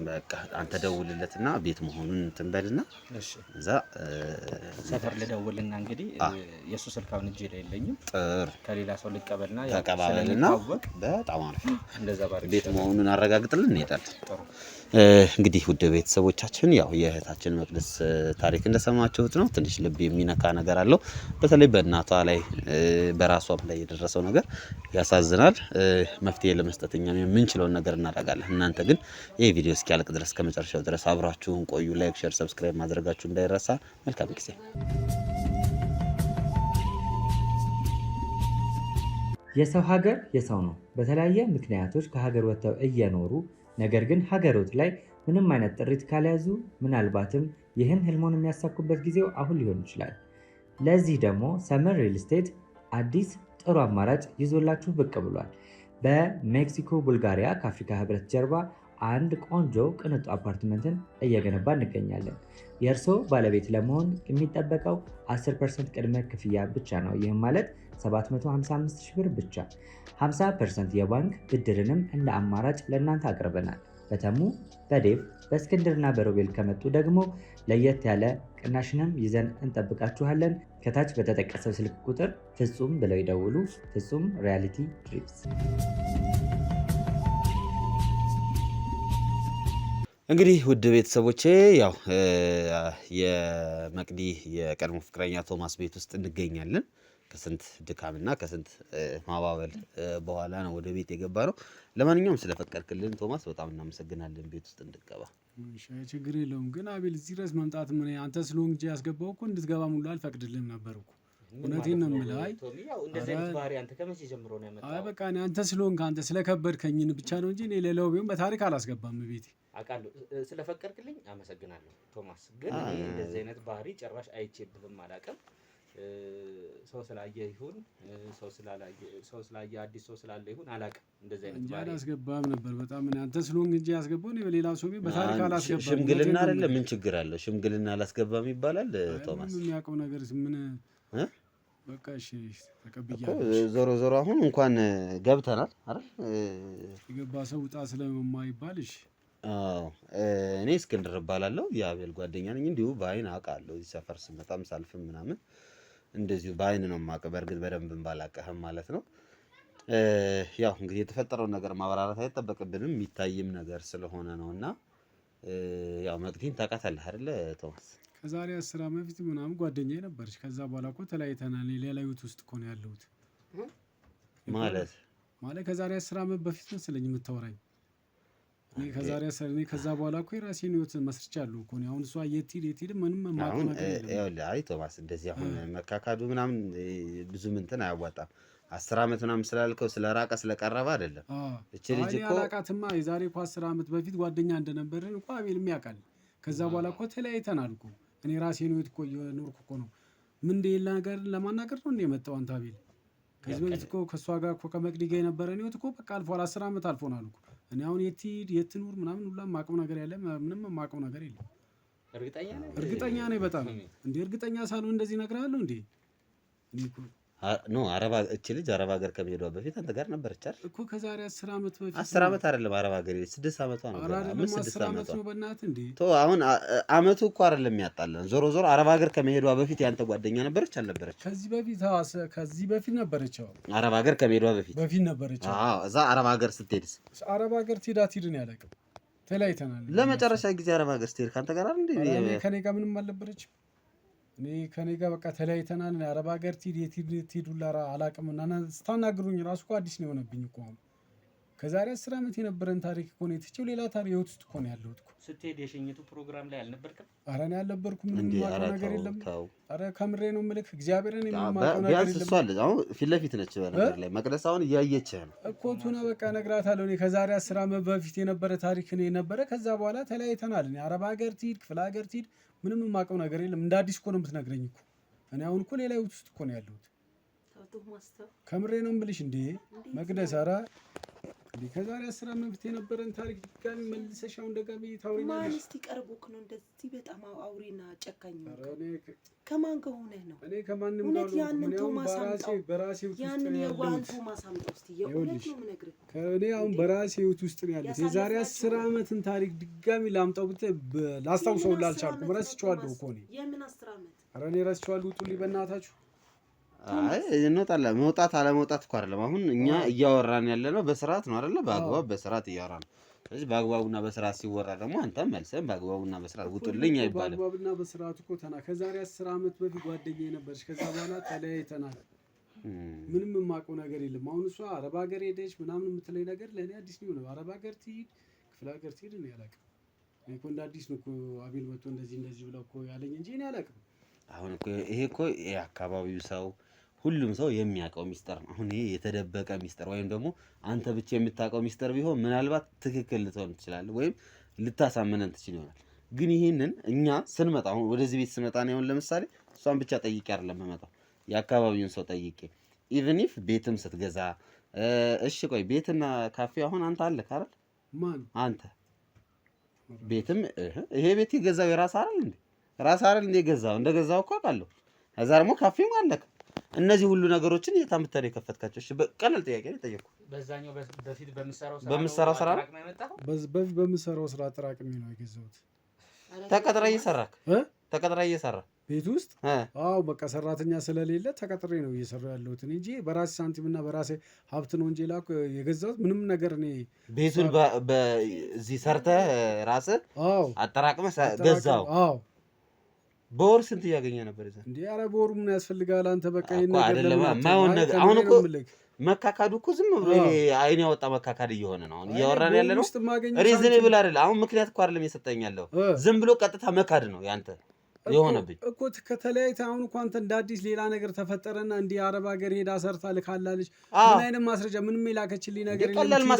በቃ አንተ ደውልለትና ቤት መሆኑን እንትን በልና እሺ፣ እዛ ሰፈር ልደውልና እንግዲህ የሱ ስልክ አሁን እጄ ላይ የለኝም። ጥር ከሌላ ሰው ልቀበልና ተቀባበልና በጣም አሪፍ እንደዛ ባደርግ ቤት መሆኑን አረጋግጥልን እንሄዳለን። ጥሩ። እንግዲህ ውድ ቤተሰቦቻችን ያው የእህታችን መቅደስ ታሪክ እንደሰማችሁት ነው። ትንሽ ልብ የሚነካ ነገር አለው። በተለይ በእናቷ ላይ በራሷም ላይ የደረሰው ነገር ያሳዝናል። መፍትሄ ለመስጠት እኛም የምንችለውን ነገር እናደርጋለን። እናንተ ግን ይህ ቪዲዮ እስኪያልቅ ድረስ ከመጨረሻው ድረስ አብራችሁን ቆዩ። ላይክ፣ ሼር፣ ሰብስክራይብ ማድረጋችሁ እንዳይረሳ። መልካም ጊዜ። የሰው ሀገር የሰው ነው። በተለያየ ምክንያቶች ከሀገር ወጥተው እየኖሩ ነገር ግን ሀገሮት ላይ ምንም አይነት ጥሪት ካልያዙ ምናልባትም ይህን ህልሞን የሚያሳኩበት ጊዜው አሁን ሊሆን ይችላል። ለዚህ ደግሞ ሰመር ሪል ስቴት አዲስ ጥሩ አማራጭ ይዞላችሁ ብቅ ብሏል። በሜክሲኮ ቡልጋሪያ ከአፍሪካ ህብረት ጀርባ አንድ ቆንጆ ቅንጡ አፓርትመንትን እየገነባ እንገኛለን። የእርስዎ ባለቤት ለመሆን የሚጠበቀው 10% ቅድመ ክፍያ ብቻ ነው። ይህም ማለት 755 ሺህ ብር ብቻ። 50% የባንክ ብድርንም እንደ አማራጭ ለእናንተ አቅርበናል። በተሙ በዴቭ በእስክንድርና በሮቤል ከመጡ ደግሞ ለየት ያለ ቅናሽንም ይዘን እንጠብቃችኋለን። ከታች በተጠቀሰው ስልክ ቁጥር ፍጹም ብለው ይደውሉ። ፍጹም ሪያሊቲ ትሪፕስ። እንግዲህ ውድ ቤተሰቦቼ ያው የመቅዲ የቀድሞ ፍቅረኛ ቶማስ ቤት ውስጥ እንገኛለን። ከስንት ድካምና ከስንት ማባበል በኋላ ነው ወደ ቤት የገባ ነው። ለማንኛውም ስለፈቀድክልን ቶማስ በጣም እናመሰግናለን። ቤት ውስጥ እንድትገባ ችግር የለውም። ግን አቤል እዚህ ድረስ መምጣት ምን አንተ ስለሆንክ እንጂ ያስገባው እኮ እንድትገባ ሙሉ አልፈቅድልህም ነበር እኮ። እውነቴን ነው የምልህ። አይ በቃ እኔ አንተ ስለሆንክ አንተ ስለከበድከኝን ብቻ ነው እንጂ እኔ ሌላው ቢሆን በታሪክ አላስገባም ቤቴ። አውቃለሁ ስለፈቀድክልኝ አመሰግናለሁ ቶማስ። ግን እኔ እንደዚህ አይነት ባህሪ ጭራሽ አይቼብህም አላውቅም። ሰው ስላየ ይሁን ሰው ስላየ አዲስ ሰው ስላለ ይሁን አላውቅም። እንደዚህ አይነት ባህሪ አላስገባም ነበር። በጣም እኔ አንተ ስለሆንክ እንጂ ያስገባው እኔ በሌላ ሰው ቢሆን በታሪክ አላስገባም። ሽምግልና አይደለም ምን ችግር አለው? ሽምግልና አላስገባም ይባላል ቶማስ። ምን የሚያውቀው ነገር ምን በቃ እሺ ተቀብያለሁ። ዞሮ ዞሮ አሁን እንኳን ገብተናል አይደል? የገባ ሰው ውጣ ስለማይባል እሺ። አዎ እኔ እስክንድር እባላለሁ። የአቤል ጓደኛ ነኝ። እንዲሁ በአይን አውቃለሁ። እዚህ ሰፈር ስመጣም ሳልፍም ምናምን እንደዚሁ በአይን ነው የማውቀው። በእርግጥ በደንብ ባላውቅህም ማለት ነው። ያው እንግዲህ የተፈጠረውን ነገር ማብራራት አይጠበቅብንም የሚታይም ነገር ስለሆነ ነውና ያው መቅዲን ታውቃታለህ አይደለ ቶማስ? ከዛሬ 10 ዓመት በፊት ምናምን ጓደኛዬ ነበረች። ከዛ በኋላ እኮ ተለያይተናል። ሌላ ህይወት ውስጥ እኮ ነው ያለሁት። ማለት ከዛሬ 10 ዓመት በፊት መሰለኝ የምታወራኝ። እኔ ከዛ በኋላ እኮ የራሴን ህይወት መስርቻለሁ እኮ። አሁን እሷ የት ሂድ ምንም አይ ቶማስ እንደዚህ አሁን መካካዱ ምናምን ብዙ እንትን አያዋጣም። 10 ዓመት ምናምን ስላልከው ስለራቀ ስለቀረበ አይደለም። እቺ ልጅ እኮ አላቃትማ የዛሬ እኮ 10 ዓመት በፊት ጓደኛ እንደነበረን እኮ አቤልም ያውቃል። ከዛ በኋላ እኮ ተለያይተናል እኮ እኔ ራሴን ህይወት እኮ እየኖርኩ እኮ ነው። ምን እንደሌላ ነገር ለማናገር ነው እንደ የመጣው አንተ አቤል? ከዚህ በፊት እኮ ከእሷ ጋር እኮ ከመቅዲ ጋር የነበረን ህይወት እኮ በቃ አልፏል። 10 ዓመት አልፎናል እኮ። እኔ አሁን የት ሂድ የት ኑር ምናምን ሁላ የማውቀው ነገር ያለ ምንም የማውቀው ነገር የለም። እርግጠኛ ነኝ በጣም እንዴ። እርግጠኛ ሳልሆን እንደዚህ እነግርሃለሁ እንዴ? እኔ እኮ ኖ እቺ ልጅ አረብ ሀገር ከመሄዷ በፊት አንተ ጋር ነበረች አይደል እኮ ከዛሬ 10 ዓመት በፊት 10 ዓመት አይደለም አረብ ሀገር 6 ዓመቷ ነው። 6 ዓመት ነው በእናትህ እንዴ። አሁን አመቱ እኮ አይደለም ያጣለን። ዞሮ ዞሮ አረብ ሀገር ከመሄዷ በፊት ያንተ ጓደኛ ነበረች አልነበረች? ከዚህ በፊት ነበረች። አረብ ሀገር ከመሄዷ በፊት ነበረች። እዛ አረብ ሀገር ስትሄድስ? አረብ ሀገር ትሄድን ያለቀው ተለያይተናል። ለመጨረሻ ጊዜ አረብ ሀገር ስትሄድ ካንተ ጋር አይደል እንዴ? ከኔ ጋር ምንም አልነበረችም። እኔ ከኔ ጋር በቃ ተለያይተናል። አረብ ሀገር ትሄድ ሁላ አላውቅም። እና ስታናግሩኝ ራሱ እኮ አዲስ ነው የሆነብኝ እኮ። አሁን ከዛሬ 10 ዓመት የነበረን ታሪክ እኮ ነው የትቼው ሌላ ታሪክ ህይወት ውስጥ እኮ ነው ያለሁት እኮ። ስትሄድ የሽኝቱ ፕሮግራም ላይ አልነበርክም? ኧረ እኔ አልነበርኩም። ምንም የማውቀው ነገር የለም። ኧረ ከምሬ ነው የምልህ እግዚአብሔርን የማውቀው ነገር የለም። እሷ አለች አሁን ፊት ለፊት ነች በነገር ላይ መቅደስ አሁን እያየችህ ነው እኮ ቱና በቃ እነግራታለሁ። እኔ ከዛሬ 10 ዓመት በፊት የነበረ ታሪክ ነው የነበረ። ከዛ በኋላ ተለያይተናል። እኔ አረብ ሀገር ትሂድ ክፍለ ሀገር ትሂድ ምንም የማውቀው ነገር የለም። እንደ አዲስ እኮ ነው የምትነግረኝ እኮ። እኔ አሁን እኮ ሌላ ህይወት ውስጥ እኮ ነው ያለሁት። ከምሬ ነው የምልሽ እንዴ መቅደስ። ኧረ ከዛሬ 10 ዓመት በፊት የነበረን ታሪክ ድጋሚ መልሰሽ አሁን ደጋሚ ታውሪኛለሽ። ማን እስቲ ቀርቦክ ነው እንደዚህ በጣም አውሬና ጨካኝ ነው? ከማን ጋር ሆነህ ነው? እኔ ከማንም ጋር ነው። ያንን ቶማስ አምጣው፣ በራሴ ውስጥ ያንን የዋህን ቶማስ አምጣው እስቲ። የእውነት ነው የምነግርህ። ከእኔ አሁን በራሴ ህይወት ውስጥ ነው ያለሁት። የዛሬ 10 ዓመትን ታሪክ ድጋሚ ላምጣው ብትይ ላስታውሰው ላልቻልኩም። ረስቼዋለሁ እኮ እኔ። የምን 10 ዓመት? ኧረ እኔ ረስቼዋለሁ። ውጡልኝ በእናታችሁ። አይ እንወጣለን። መውጣት አለመውጣት እኮ አይደለም። አሁን እኛ እያወራን ያለ ነው በስርዓት ነው አይደለ? በአግባብ በስርዓት እያወራን ነው። ስለዚህ በአግባቡና በስርዓት ሲወራ ደግሞ አንተም መልሰን በአግባቡና በስርዓት ውጡልኝ አይባልም። በአግባቡና በስርዓት እኮ ከዛሬ 10 ዓመት በፊት ጓደኛዬ ነበረች። ከዛ በኋላ ተለያይተናል። ምንም የማውቀው ነገር የለም። አሁን እሷ አረብ ሀገር ሄደች ምናምን የምትለኝ ነገር ለእኔ አዲስ ነው። አረብ ሀገር ትሂድ ክፍለ ሀገር ትሂድ እኔ አላውቅም። እኔ እኮ እንደ አዲስ ነው እኮ አቤል መጥቶ እንደዚህ ብለው እኮ ያለኝ እንጂ እኔ አላውቅም። አሁን እኮ ይሄ እኮ የአካባቢው ሰው ሁሉም ሰው የሚያውቀው ሚስጥር ነው። አሁን ይሄ የተደበቀ ሚስጥር ወይም ደግሞ አንተ ብቻ የምታውቀው ሚስጥር ቢሆን ምናልባት ትክክል ልትሆን ትችላለህ ወይም ልታሳምነን ትችል ይሆናል። ግን ይሄንን እኛ ስንመጣ አሁን ወደዚህ ቤት ስመጣ ነው አሁን ለምሳሌ እሷን ብቻ ጠይቄ አይደለም የምመጣው የአካባቢውን ሰው ጠይቄ ኢቭን ኢፍ ቤትም ስትገዛ እሺ ቆይ ቤትና ካፌ አሁን አንተ አለህ አይደል? ማን አንተ? ቤትም ይሄ ቤት የገዛው የራስ አይደል እንዴ? ራስ አይደል እንዴ ገዛው? እንደገዛው እኮ አውቃለሁ። ከዛ ደግሞ ካፌም አለክ። እነዚህ ሁሉ ነገሮችን የታምተር የከፈትካቸው? እሺ ቀላል ጥያቄ ነው የጠየኩህ። በዛኛው በፊት በምሰራው ስራ በፊት በምሰራው ስራ አጠራቅሜ ነው የገዛሁት። ተቀጥራ እየሰራ ቤት ውስጥ? አዎ በቃ ሰራተኛ ስለሌለ ተቀጥሬ ነው እየሰራሁ ያለሁት እንጂ በራሴ ሳንቲምና በራሴ ሀብት ነው እንጂ ላኩ የገዛሁት ምንም ነገር እኔ ቤቱን በዚህ ሰርተህ ራስህ አጠራቅመህ ገዛው? አዎ። በወር ስንት እያገኘ ነበር ይዘህ? እንዴ ኧረ በወሩ ምን ያስፈልጋል አንተ? በቃ ይሄን ነገር አይደለም ማይሆን ነገር። አሁን እኮ መካካዱ እኮ ዝም ብሎ ይሄ አይን ያወጣ መካካድ እየሆነ ነው አሁን እያወራን ያለ ነው። ሪዝኔብል አይደለም። አሁን ምክንያት እኮ አይደለም የሰጠኝ ያለው ዝም ብሎ ቀጥታ መካድ ነው ያንተ የሆነብኝ እኮ። ከተለያይተህ አሁን እኮ አንተ እንደ አዲስ ሌላ ነገር ተፈጠረና እንዲህ አረብ ሀገር ሄዳ ሰርታ ልካላለች። ምን አይነት ማስረጃ? ምንም የላከችልኝ ነገር የለም።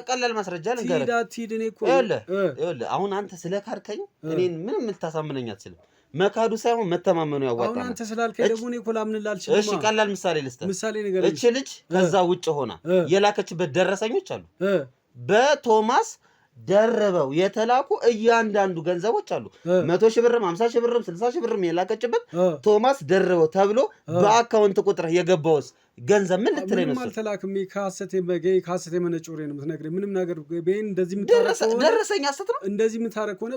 ቀላል ማስረጃ ልንገርህ። እኔ እኮ ይኸውልህ አሁን አንተ ስለካድከኝ እኔን ምንም ልታሳምነኝ አትችልም። መካዱ ሳይሆን መተማመኑ ያዋጣል። አሁን አንተ ስላልከኝ ደግሞ እኔ እኮ ላምንልህ አልችልም። እሺ ቀላል ምሳሌ ልስጥህ። ምሳሌ ነገር እቺ ልጅ ከዛ ውጭ ሆና የላከችበት ደረሰኞች አሉ። በቶማስ ደረበው የተላኩ እያንዳንዱ ገንዘቦች አሉ። 100 ሺህ ብርም 50 ሺህ ብርም 60 ሺህ ብርም የላከችበት ቶማስ ደረበው ተብሎ በአካውንት ቁጥር የገባውስ ገንዘብ ምን ልትለኝ ነው? ምንም አልተላክም። ካሰቴ መነጮሬ ነው የምትነግረኝ። ምንም ነገር ቤን እንደዚህ የምታረቀው ደረሰኝ አሰት ነው። እንደዚህ የምታረቀው ከሆነ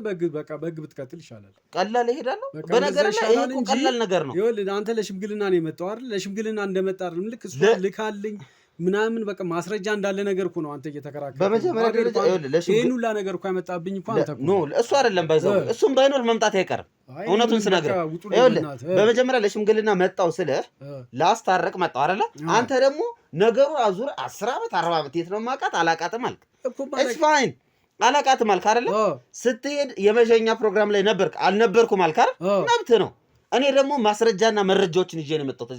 በግ ብትቀጥል ይሻላል። ቀላል እሄዳለሁ። በነገር ላይ ይሄ እኮ ቀላል ነገር ነው። ይኸውልህ አንተ ለሽምግልና ነው የመጣው አይደል? ለሽምግልና እንደመጣ አይደል? ልክ እሷ ልካልኝ ምናምን በቃ ማስረጃ እንዳለ ነገር እኮ ነው አንተ እየተከራከረ። በመጀመሪያ ደረጃ ይኸውልህ ይሄን ሁላ ነገር እኮ ያመጣብኝ እኮ አንተ እኮ ነው። እሱ አይደለም ባይዘው እሱም ባይኖር መምጣት አይቀርም። እውነቱን ስነግርህ ይኸውልህ በመጀመሪያ ለሽምግልና መጣው ስልህ ላስታረቅ መጣው አይደለ? አንተ ደግሞ ነገሩ አዙር 10 ዓመት 40 ዓመት የት ነው ማውቃት አላውቃትም አልክ። ኢትስ ፋይን አላውቃትም አልክ አይደለ? ስትሄድ የመሸኛ ፕሮግራም ላይ ነበርክ አልነበርኩም አልክ አይደል? መብትህ ነው። እኔ ደግሞ ማስረጃና መረጃዎችን ይዤ ነው የመጣሁት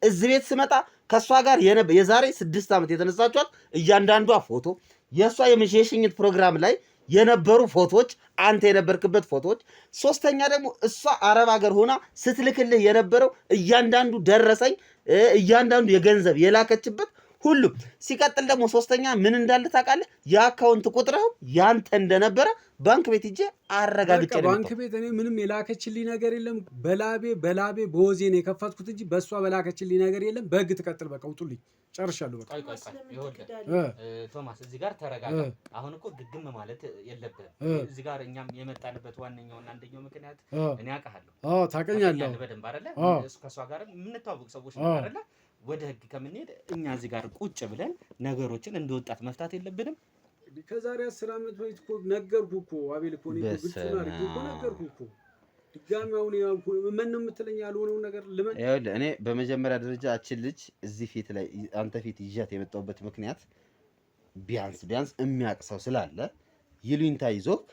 እዚህ ቤት ስመጣ ከእሷ ጋር የዛሬ 6 ዓመት የተነሳችኋት እያንዳንዷ ፎቶ የእሷ የሽኝት ፕሮግራም ላይ የነበሩ ፎቶዎች፣ አንተ የነበርክበት ፎቶዎች። ሶስተኛ ደግሞ እሷ አረብ ሀገር ሆና ስትልክልህ የነበረው እያንዳንዱ ደረሰኝ፣ እያንዳንዱ የገንዘብ የላከችበት ሁሉም። ሲቀጥል ደግሞ ሶስተኛ ምን እንዳለ ታውቃለህ? የአካውንት ቁጥርህ ያንተ እንደነበረ ባንክ ቤት ሂጄ አረጋግጬ ነው። ባንክ ቤት እኔ ምንም የላከችልኝ ነገር የለም። በላቤ በወዜ ነው የከፈትኩት እንጂ በእሷ በላከችልኝ ነገር የለም። በህግ ትቀጥል። በቃ ውጡልኝ፣ ጨርሻለሁ። በቃ ቶማስ እዚህ ጋር ተረጋጋ። አሁን እኮ ግግም ማለት የለብህም። እዚህ ጋር እኛም የመጣንበት ዋነኛውና አንደኛው ምክንያት እኔ አውቃለሁ። ታውቀኛለህ በደንብ አይደለ? ከእሷ ጋር የምንተዋወቅ ሰዎች ነው አይደለ? ወደ ህግ ከምንሄድ እኛ እዚህ ጋር ቁጭ ብለን ነገሮችን እንደ ወጣት መፍታት የለብንም? ከዛሬ 10 ዓመት በፊት እኮ ነገርኩህ እኮ አቤል እኮ ነው ግልጹን አድርጌ እኮ ነገርኩህ እኮ። ድጋሚ አሁን ምን ነው የምትለኝ? ያልሆነውን ነገር ልመን። ይኸውልህ እኔ በመጀመሪያ ደረጃ አችን ልጅ እዚህ ፊት ላይ አንተ ፊት ይዣት የመጣሁበት ምክንያት ቢያንስ የሚያውቅ ሰው ስላለ ይሉኝታ ይዞክ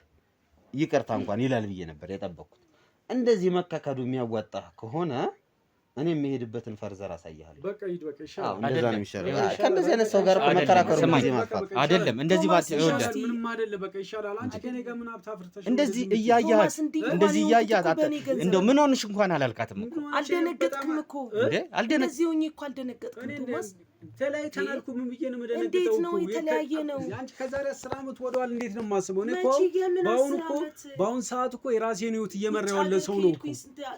ይቅርታ እንኳን ይላል ብዬ ነበር የጠበቅኩት። እንደዚህ መካከዱ የሚያዋጣ ከሆነ እኔ የምሄድበትን ፈርዘር አሳያለሁ። በቃ ሂድ፣ በቃ ይሻላል። እንደዛ ነው የሚሻለው። ከእንደዚህ አይነት ሰው ጋር መከራከሩ ጊዜ ማጥፋት አይደለም። እንደዚህ ባትይ ይኸውልህ ምንም አይደለም። በቃ ይሻላል። አንቺ ከኔ ጋር ምን ሀብት አፍርተሽ እንደዚህ እያያት እንደው ምን ሆንሽ እንኳን አላልካትም እኮ። አልደነገጥክም እኮ እንዴ? እንደዚህ ሆኜ እኮ አልደነገጥክም ቶማስ። ተለያይተናል እኮ ምን ብዬሽ ነው የምደነግጠው? እንዴት ነው የተለያየ ነው? አንቺ ከዛሬ 10 ዓመት ወደኋላ እንዴት ነው የማስበው? እኔ እኮ በአሁን ሰዓት እኮ የራሴን ህይወት እየመራሁ ያለ ሰው ነው እኮ።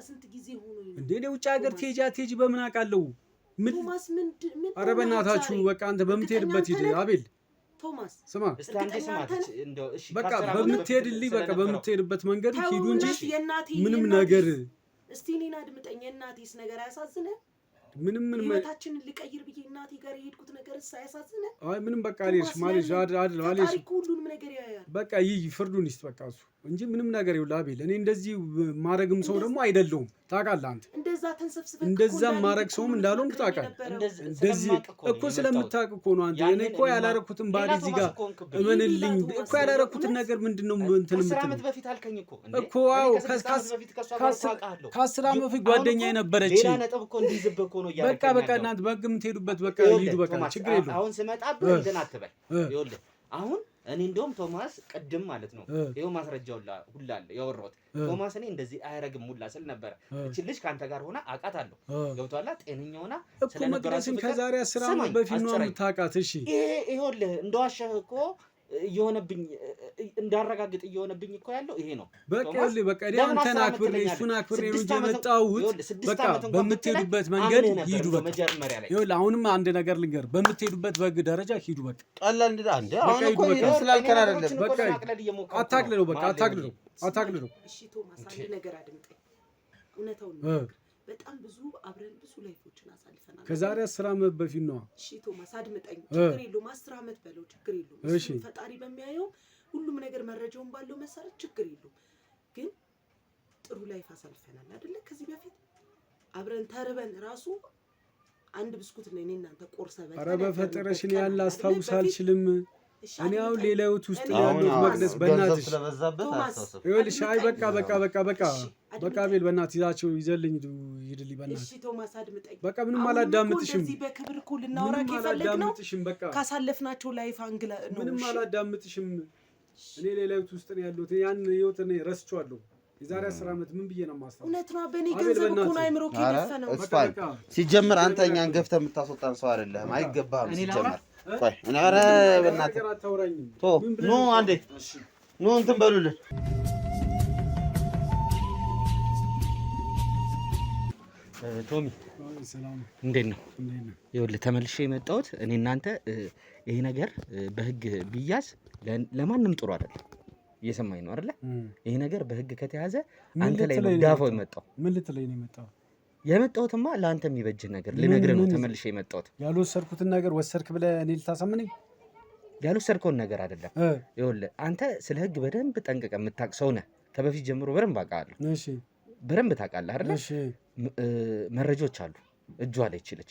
ስንት ጊዜ ሆኖ እንዴ ውጭ ሀገር ትሄጂ በምን አውቃለሁ? ቶማስ ምን ኧረ በእናታችሁ በቃ አንተ በምትሄድበት ሂድ አቤል። ቶማስ ስማ እስቲ አንዴ ስማት እንደው እሺ በቃ በምትሄድበት መንገድ ሂዱ እንጂ ምንም ነገር እስቲ እኔን አድምጠኝ። የእናቴስ ነገር አያሳዝንህ? ምንም ህይወታችንን ሊቀይር ብዬ እናቴ ጋር የሄድኩት ነገር ሳያሳዝንህ? አይ ምንም በቃ አለሽ ማለት አለሽ ሁሉንም ነገር ያያል። በቃ ፍርዱን ይስጥ በቃ እሱ እንጂ ምንም ነገር ይውላ አቤል። እኔ እንደዚህ ማረግም ሰው ደግሞ አይደለሁም ታውቃለህ አንተ። እንደዛ ማረግ ሰውም እንዳልሆንክ ታውቃለህ። እንደዚህ እኮ ስለምታውቅ እኮ ነው አንተ። እኔ እኮ ያላረኩትን ባዲ እዚህ ጋር እመንልኝ እኮ ያላረኩትን ነገር ምንድነው እንትን የምትለው? 10 ዓመት በፊት አልከኝ እኮ እኮ አዎ፣ ከ10 ዓመት በፊት ጓደኛዬ ነበረች። ሌላ ነጥብ እኮ እንዲዝብህ እኮ ነው ያለኝ። በቃ እናንተ በህግ የምትሄዱበት በቃ ሂዱ በቃ ችግር የለውም። አሁን ስመጣብህ እንትን አትበል። ይኸውልህ አሁን እኔ እንደውም ቶማስ ቅድም ማለት ነው ይኸው ማስረጃው ሁላ አለ ያወራሁት። ቶማስ እኔ እንደዚህ አያረግም ሁላ ስል ነበር። እቺ ልጅ ካንተ ጋር ሆና አውቃታለሁ። ገብቶሃል? ጤነኛ ሆና ስለነበራችሁ ከዛሬ 10 ዓመት በፊት ነው የምታውቃት። እሺ ይኸውልህ እንደዋሸህ እኮ እየሆነብኝ እንዳረጋግጥ እየሆነብኝ እኮ ያለው ይሄ ነው። በቃ አንተን አክብሬ እሱን አክብሬ ነው እንጂ የመጣሁት። በቃ በምትሄዱበት መንገድ ሂዱ። በቃ ይኸውልህ አሁንም አንድ ነገር ልንገር፣ በምትሄዱበት በህግ ደረጃ ሂዱ። በቃ ቀላል እንዴ አንዴ አሁን እኮ ስላልከን አይደለም። በቃ አታቅልለው፣ በቃ አታቅልለው። እሺ ቶማስ አንድ ነገር አድምጠኝ፣ እውነታውን ነው። በጣም ብዙ አብረን ብዙ ላይፎችን አሳልፈናል። ከዛሬ 10 ዓመት በፊት ነው። እሺ ቶማስ አድምጠኝ፣ ችግር የለውም 10 ዓመት በለው ችግር የለውም። እሺ ፈጣሪ በሚያየው ሁሉም ነገር መረጃውን ባለው መሰረት ችግር የለውም። ግን ጥሩ ላይፍ አሳልፈናል አይደለ? ከዚህ በፊት አብረን ተርበን ራሱ አንድ ብስኩት ነው እኔ እናንተ ቆርሰበን። ኧረ በፈጠረሽ እኔ ያለ አስታውስ አልችልም። እኔ አሁን ሌላ ህይወት ውስጥ ያለው መቅደስ በእናትሽ ይኸውልሽ። አይ በቃ አቤል በእናትህ ይዛቸው ይዘልኝ ይድልኝ በእናትህ። እሺ ቶማስ አድምጠኝ። በቃ ምንም አላዳምጥሽም። እዚህ በክብር እኮ ልናወራ ከፈለግነው በቃ ካሳለፍናቸው ላይፍ አንግላ ነው። ምንም አላዳምጥሽም። እኔ ሌላ ህይወት ውስጥ ነው ያለሁት። ያን ህይወት እኔ ረስቼዋለሁ። የዛሬ 10 ዓመት ምን ብዬ ነው የማስታውሰው? እውነት ነው። በእኔ ገንዘብ እኮ ነው አይምሮ ከደፈነው። ሲጀምር አንተ እኛን ገፍተህ የምታስወጣን ሰው አይደለህም። አይገባህም ሲጀምር። ቆይ እኔ ኧረ በእናትህ ኑ አንዴ ኑ እንትን በሉልን። ቶሚ እንዴት ነው? ይኸውልህ ተመልሼ የመጣሁት እኔ እናንተ ይሄ ነገር በህግ ቢያዝ ለማንም ጥሩ አይደለም። እየሰማኝ ነው አይደለ? ይሄ ነገር በህግ ከተያዘ አንተ ላይ ነው ዳፋው የመጣው። ምን ልትለኝ ነው የመጣው? የመጣሁትማ ለአንተ የሚበጅ ነገር ልነግርህ ነው ተመልሼ የመጣሁት። ያልወሰድኩትን ነገር ወሰድክ ብለህ እኔ ልታሳምነኝ? ያልወሰድከውን ነገር አይደለም። ይኸውልህ አንተ ስለ ህግ በደንብ ጠንቅቀህ የምታውቅ ሰው ነህ። ከበፊት ጀምሮ በደንብ አውቃለሁ። እሺ በደንብ ታውቃለህ አይደለ? እሺ መረጃዎች አሉ እጇ ላይ ይችላል።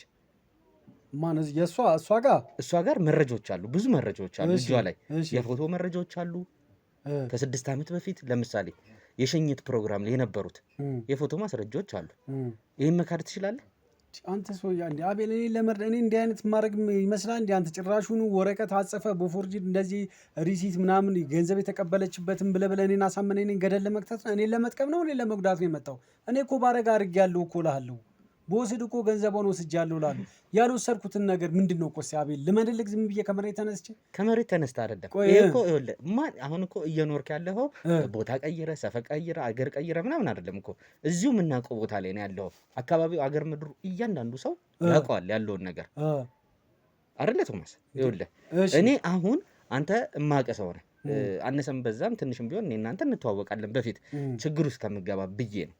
ማን እሷ ጋር መረጃዎች አሉ፣ ብዙ መረጃዎች አሉ እጇ ላይ። የፎቶ መረጃዎች አሉ። ከ6 ዓመት በፊት ለምሳሌ የሽኝት ፕሮግራም ላይ የነበሩት የፎቶ ማስረጃዎች አሉ። ይሄን መካድ ትችላለህ? አንተ ሰው እንዴ አቤል እኔ ለመርዳ እኔ እንዲህ አይነት ማድረግ ይመስላል እንዴ? አንተ ጭራሹኑ ወረቀት አጽፈ በፎርጅድ እንደዚህ ሪሲት ምናምን ገንዘብ የተቀበለችበትን ብለህ እኔን አሳመነኝ። እኔን ገደል ለመክተት ነው? እኔን ለመጥቀም ነው? እኔን ለመጉዳት ነው የመጣው? እኔ እኮ ባረጋ አድርጌያለሁ እኮ እልሃለሁ። በወስድ እኮ ገንዘቧን ወስጃለሁ እላለሁ። ያልወሰድኩትን ነገር ምንድን ነው? ቆይ አቤል ልመልልክ ዝም ብዬ ከመሬት ተነስቼ? ከመሬት ተነስተ አይደለም። ይሄ እኮ ይኸውልህ አሁን እኮ እየኖርክ ያለኸው ቦታ ቀይረ ሰፈር ቀይረ አገር ቀይረ ምናምን አይደለም እኮ እዚሁ የምናውቀው ቦታ ላይ ነው ያለኸው። አካባቢው አገር ምድሩ እያንዳንዱ ሰው ያውቀዋል ያለውን ነገር አይደለ ቶማስ? ይኸውልህ እኔ አሁን አንተ የማውቅ ሰው ነህ። አነሰም በዛም ትንሽም ቢሆን እኔ እናንተ እንተዋወቃለን በፊት ችግር ውስጥ ከምገባ ብዬ ነው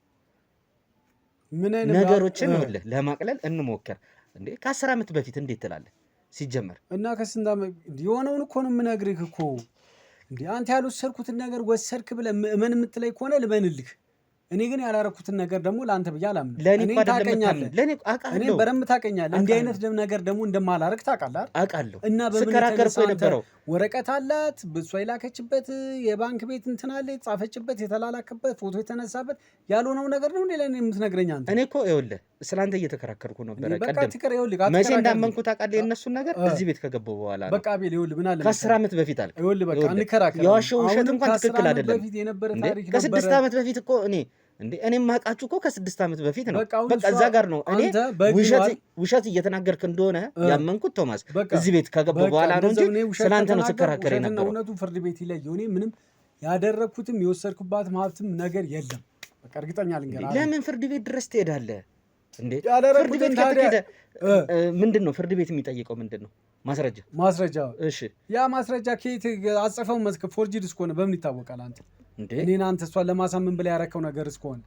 ምን አይነት ነገሮችን ነው ለማቅለል እንሞክር እንዴ። ከ10 ዓመት በፊት እንዴት ትላለህ ሲጀመር? እና ከስንት ዓመት የሆነውን እኮ ነው የምነግርህ እኮ እንዴ። አንተ ያልወሰድኩትን ነገር ወሰድክ ብለህ እመን የምትለኝ ከሆነ ልመንልህ። እኔ ግን ያላረኩትን ነገር ደግሞ ለአንተ ብዬ አላምንም። እኔ ታውቀኛለህ፣ እኔ በደንብ ታውቀኛለህ። እንዲህ አይነት ነገር ደግሞ እንደማላረግ ታውቃለህ አውቃለሁ። እና ስከራከር እኮ የነበረው ወረቀት አላት እሷ የላከችበት የባንክ ቤት እንትን አለ የተጻፈችበት የተላላከበት ፎቶ የተነሳበት ያልሆነው ነገር ነው እንዴ ለኔ የምትነግረኝ አንተ? እኔ እኮ ይኸውልህ ስላንተ እየተከራከርኩ ነበረ። በቃ ትከራ ይኸውልህ መቼ እንዳመንኩት ታውቃለህ? የእነሱን ነገር እዚህ ቤት ከገባሁ በኋላ ነው። በቃ አቤል ይኸውልህ ምን አለ ከ10 ዓመት በፊት አልክ። ይኸውልህ በቃ እንከራከር። የዋሸው ውሸት እንኳን ትክክል አይደለም። ከ6 ዓመት በፊት እኮ እኔም ማውቃችሁ እኮ ከ6 ዓመት በፊት ነው። በቃ እዛ ጋር ነው እኔ ውሸት እየተናገርክ እንደሆነ ያመንኩት ቶማስ። እዚህ ቤት ከገባሁ በኋላ ነው እንጂ ስላንተ ነው ስከራከር የነበረው። እውነቱ ፍርድ ቤት ይለየው። እኔ ምንም ያደረኩትም የወሰድኩባትም ሀብትም ነገር የለም። በቃ እርግጠኛ ልንገርህ። ለምን ፍርድ ቤት ድረስ ትሄዳለህ እንዴ? ፍርድ ቤት ከተሄደ ምንድን ነው ፍርድ ቤት የሚጠይቀው? ምንድን ነው ማስረጃ? እሺ ያ ማስረጃ ከየት አጽፈው መስክ ፎርጅድ እስከሆነ በምን ይታወቃል? አንተ እኔን አንተ እሷን ለማሳመን ብላ ያረከው ነገር እስከሆነ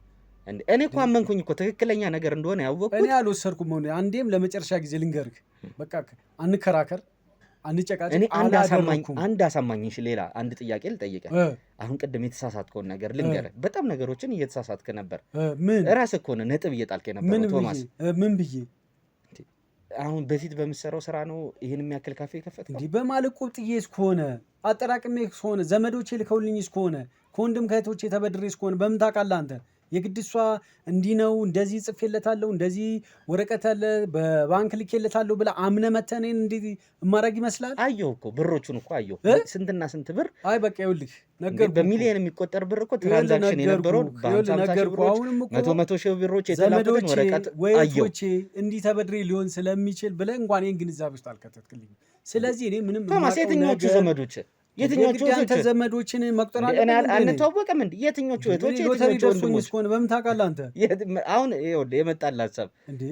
እኔ እኮ አመንኩኝ እኮ ትክክለኛ ነገር እንደሆነ ያወቅኩት። እኔ አልወሰድኩም። ሆነ አንዴም ለመጨረሻ ጊዜ ልንገርህ። በቃ አንከራከር፣ አንጨቃጨቅ። እኔ አንድ አሳማኝ ሌላ አንድ ጥያቄ ልጠይቅህ። አሁን ቅድም የተሳሳትከውን ነገር ልንገርህ። በጣም ነገሮችን እየተሳሳትክ ነበር። ምን ራስህ እኮ ነህ ነጥብ እየጣልክ የነበረው ቶማስ። ምን ብዬ አሁን በፊት በምትሰራው ስራ ነው ይሄን የሚያክል ካፌ የከፈትከው? እንዲህ በማልቆ ጥዬ እስከሆነ አጠራቅሜ እስከሆነ ዘመዶቼ ልከውልኝ እስከሆነ ከወንድም ከእህቶቼ ተበድሬ እስከሆነ በምን ታውቃለህ አንተ? የግድ እሷ እንዲህ ነው እንደዚህ ጽፌለታለሁ እንደዚህ ወረቀት አለ በባንክ ልኬለታለሁ ብለህ አምነህ መተህ እኔን እንዲህ እማረግ ይመስላል? አየሁ እኮ ብሮቹን እኮ አየሁ። ስንትና ስንት ብር። አይ በቃ ይኸውልህ ነገርኩህ። በሚሊዮን የሚቆጠር ብር እኮ ትራንዛክሽን የነበረውን በ50 ሺህ ብሮች 100 ሺህ ብሮች የተላኩትን ወረቀት አየሁ። እንዲህ ተበድሬ ሊሆን ስለሚችል ብለህ እንኳን ይሄን ግንዛቤ ውስጥ አልከተትክልኝም። ስለዚህ እኔ ምንም ቶማስ የትኞቹ ዘመዶች አንተ ዘመዶችን መቁጠር አንተዋወቅም እንዴ? የትኞቹ እህቶች ሎተሪ ደርሶኝ እስከሆነ በምን ታውቃለህ አንተ? አሁን ይኸውልህ የመጣልህ ሀሳብ እንዴ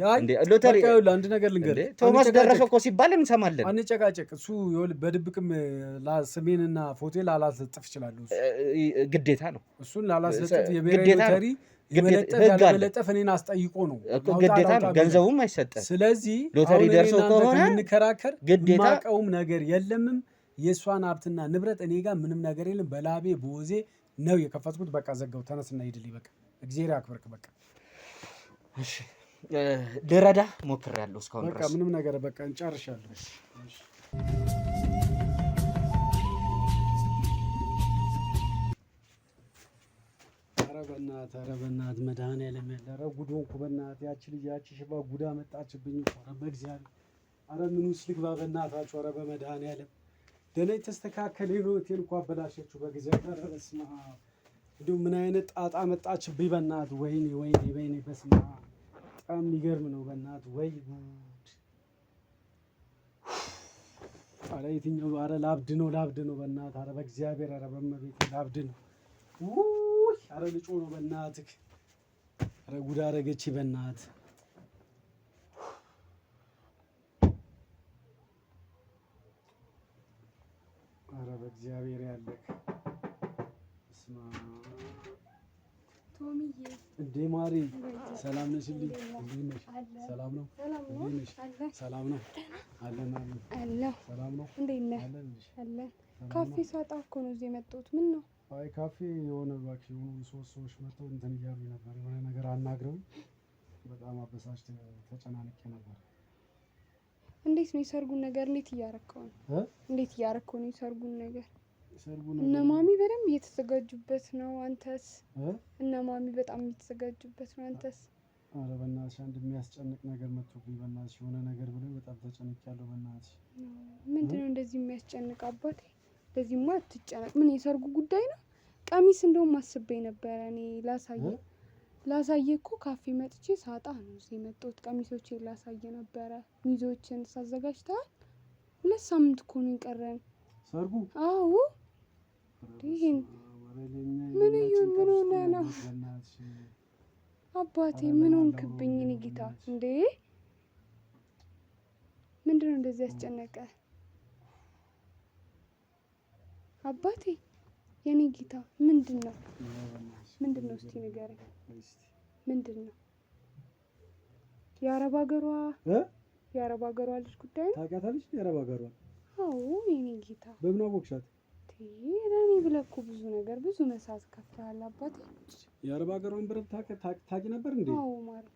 ሎተሪ አንድ ነገር ልንገርህ። ቶማስ ደረፈ እኮ ሲባል እንሰማለን። አንጨቃጨቅ። እሱ ይኸውልህ በድብቅም ስሜንና ፎቶን ላላስለጥፍ እችላለሁ። ግዴታ ነው እሱን ላላስለጥፍ የብሔራዊ ሎተሪ የመለጠፍ እኔን አስጠይቆ ነው ግዴታ ነው። ገንዘቡም አይሰጥም። ስለዚህ ሎተሪ ደርሶ ከሆነ እንከራከር። ግዴታ ማቀውም ነገር የለምም። የእሷን ሀብትና ንብረት እኔ ጋር ምንም ነገር የለም። በላቤ በወዜ ነው የከፈትኩት። በቃ ዘጋው። ተነስና ሂድልኝ። በቃ እግዚአብሔር ያክብርክ። በቃ እሺ ልረዳ ሞክሬያለሁ እስካሁን ድረስ። በቃ ምንም ነገር በቃ እንጨርሻለሁ። ኧረ በእናትህ መድኃኒዓለም ያለ ኧረ ጉድ ሆንኩ በእናትህ። ያቺ ልጅ ያቺ ሽባ ጉዳ መጣችብኝ እኮ። ኧረ በእግዚአብሔር ኧረ ምን ውስጥ ልግባ በእናታችሁ። ኧረ በመድኃኒዓለም ደህና የተስተካከለ ህይወቴን እኮ አበላሸችው በጊዜው። ኧረ በስመ አብ እንደው ምን አይነት ጣጣ መጣችብኝ በእናትህ። ወይኔ በስመ አብ በጣም የሚገርም ነው በእናትህ። ወይ ጉድ! ኧረ የትኛው ኧረ ላብድ ነው በእናትህ። ኧረ በእግዚአብሔር ኧረ በእመቤቴ ላብድ ነው። ውይ ኧረ ልጮ ነው በእናትህ። ኧረ ጉድ አደረገች በእናትህ። ኧረ በእግዚአብሔር ያለክ እስማ ቶሚዬ እንዴ ማሪ ሰላም ነሽልኝ? እንዴት ነሽ? ሰላም ነው? እንዴት ነሽ? ሰላም ነው? አለን ሰላም ነው? እንዴት ነህ? አለን ካፌ ሳጣ እኮ ነው እዚህ የመጣሁት። ምን ነው? አይ ካፌ የሆነ እባክሽ የሆኑ 3 ሰዎች መጥተው እንትን እያሉኝ ነበር። የሆነ ነገር አናግረው በጣም አበሳጭ ተጨናንቄ ነበር። እንዴት ነው የሰርጉን ነገር እንዴት እያረከው ነው? እንዴት እያረከው ነው የሰርጉን ነገር? እነ ማሚ በደንብ እየተዘጋጁበት ነው። አንተስ? እነ ማሚ በጣም እየተዘጋጁበት ነው። አንተስ? ኧረ በእናትሽ አንድ የሚያስጨንቅ ነገር መጥቶብኝ በእናትሽ የሆነ ነገር ብለው በጣም ተጨንቄያለሁ በእናትሽ። ምንድነው እንደዚህ የሚያስጨንቅ አባቴ? እንደዚህማ አትጨነቅ። ምን የሰርጉ ጉዳይ ነው? ቀሚስ እንደውም አስቤ ነበረ እኔ ላሳየ እኮ ካፌ መጥቼ ሳጣ ነው እዚህ የመጣሁት። ቀሚሶቼን ላሳየ ነበረ። ሚዜዎችን ሳዘጋጅተዋል? 2 ሳምንት እኮ ነው የቀረን ሰርጉ። አዎ ይሄን ምን ሆነ ነው አባቴ? ምን ሆንክብኝ? እኔ ጌታ እንዴ ምንድነው እንደዚህ ያስጨነቀ አባቴ? የኔ ጌታ ምንድነው? እስቲ ንገረኝ። ምንድነው? የአረብ ሀገሯ ልጅ ጉዳይ ነው። ታውቂያታለሽ? የአረብ ሀገሯ? አዎ የኔ ጌታ። በምን አወቅሻት? ለእኔ ብለህ እኮ ብዙ መስዋዕት ከፍለሃል አባቴ። የአረብ ሀገሯን ብረት ታውቂ ነበር እንዴ? አዎ ማለት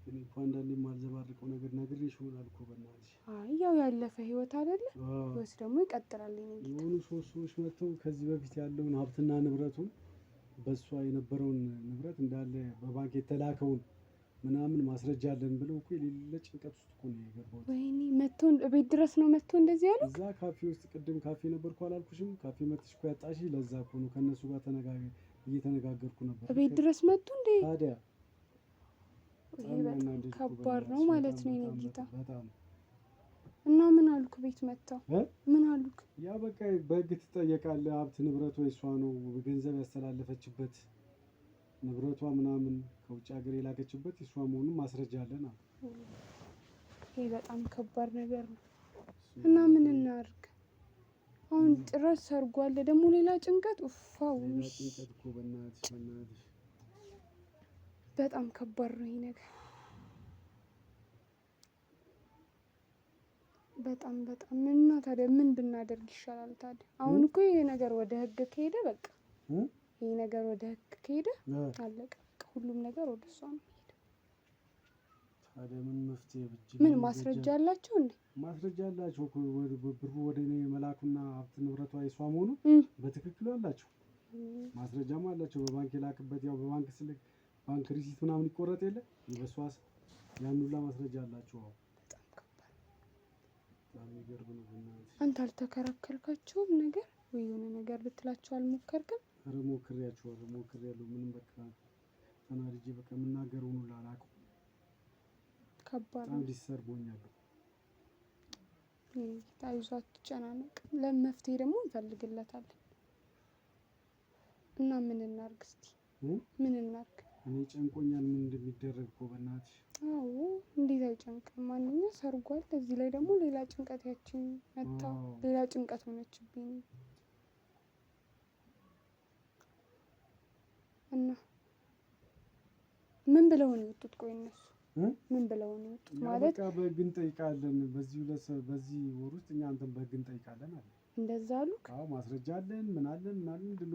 እኔ እኮ አንዳንዴ የማልዘባርቀው ነገር ነግሬሽ ይሆናል እኮ በእናትሽ። አይ ያው ያለፈ ህይወት አይደለ? ህይወት ደግሞ ይቀጥላል። የኔ ጌታ የሆኑ 3 ሰዎች መጥተው ከዚህ በፊት ያለውን ሀብትና ንብረቱን በሷ የነበረውን ንብረት እንዳለ በባንክ የተላከውን ምናምን ማስረጃ አለን ብለው እኮ የሌለ ጭንቀት ውስጥ እኮ ነው የገባሁት። ወይኔ መጥቶ ቤት ድረስ ነው መጥቶ እንደዚህ ያለው? እዛ ካፌ ውስጥ ቅድም ካፌ ነበርኩ አላልኩሽም? ካፌ መጥተሽ እኮ ያጣሽ ለዛ እኮ ነው። ከእነሱ ጋር እየተነጋገርኩ ነበር። ቤት ድረስ መጥቶ እንዴ? ታዲያ ይሄ በጣም ከባድ ነው ማለት ነው የኔ ጌታ። በጣም እና ምን አሉክ? ቤት መጥተው ምን አሉክ? ያ በቃ በህግ ትጠየቃለህ። ሀብት ንብረቷ የሷ ነው። ገንዘብ ያስተላለፈችበት ንብረቷ ምናምን ከውጭ ሀገር የላከችበት የሷ መሆኑን ማስረጃ አለን። ይሄ በጣም ከባድ ነገር ነው። እና ምን እናድርግ አሁን? ጭራሽ ሰርጉ አለ ደግሞ ሌላ ጭንቀት። ኡፋው ጭንቀት እኮ በእናትሽ በጣም ከባድ ነው ይሄ ነገር። በጣም እና ታዲያ ምን ብናደርግ ይሻላል ታዲያ? አሁን እኮ ይሄ ነገር ወደ ህግ ከሄደ በቃ ይሄ ነገር ወደ ህግ ከሄደ አለቀ። ሁሉም ነገር ወደ እሷ ነው የሚሄደው። ታዲያ ምን መፍትሄ ምን ማስረጃ አላቸው እንዴ? ማስረጃ አላቸው እኮ ብሩ ወደ እኔ መላኩና ሀብት ንብረቷ የሷ መሆኑ በትክክል አላቸው። ማስረጃም አላቸው። በባንክ የላክበት ያው በባንክ ስልክ ባንክ ሪሲት ምናምን ይቆረጥ የለ በሷስ ያን ሁላ ማስረጃ አላቸው። በጣም ከባድ በጣም ይገርም ነው። አንተ አልተከራከርካቸውም ነገር ወይ የሆነ ነገር ልትላቸው አልሞከርክም? ኧረ ሞክሬያለሁ። ምንም በቃ ተናድጄ በቃ የምናገረውን ሁላ አላውቅም። ከባድ ነው። በጣም ዲሰርቦኛለሁ። አይዞህ አትጨናነቅ። ለመፍትሄ ደግሞ እንፈልግለታለን። እና ምን እናድርግ እስቲ? ምን እናድርግ? እኔ ጨንቆኛል። ምን እንደሚደረግ እኮ በእናትሽ። አዎ እንዴት አይጨንቅም? ማንኛውም ሰርጓል። እዚህ ላይ ደግሞ ሌላ ጭንቀት ያችን መጣ። ሌላ ጭንቀት ሆነችብኝ። እና ምን ብለው ነው የወጡት? ቆይ እነሱ ምን ብለው ነው የወጡት? ማለት በቃ በህግ እንጠይቃለን። በዚህ ወር ውስጥ እኛ አንተን በህግ እንጠይቃለን አለ። እንደዛ አሉ? አዎ ማስረጃ አለን። ምን አለን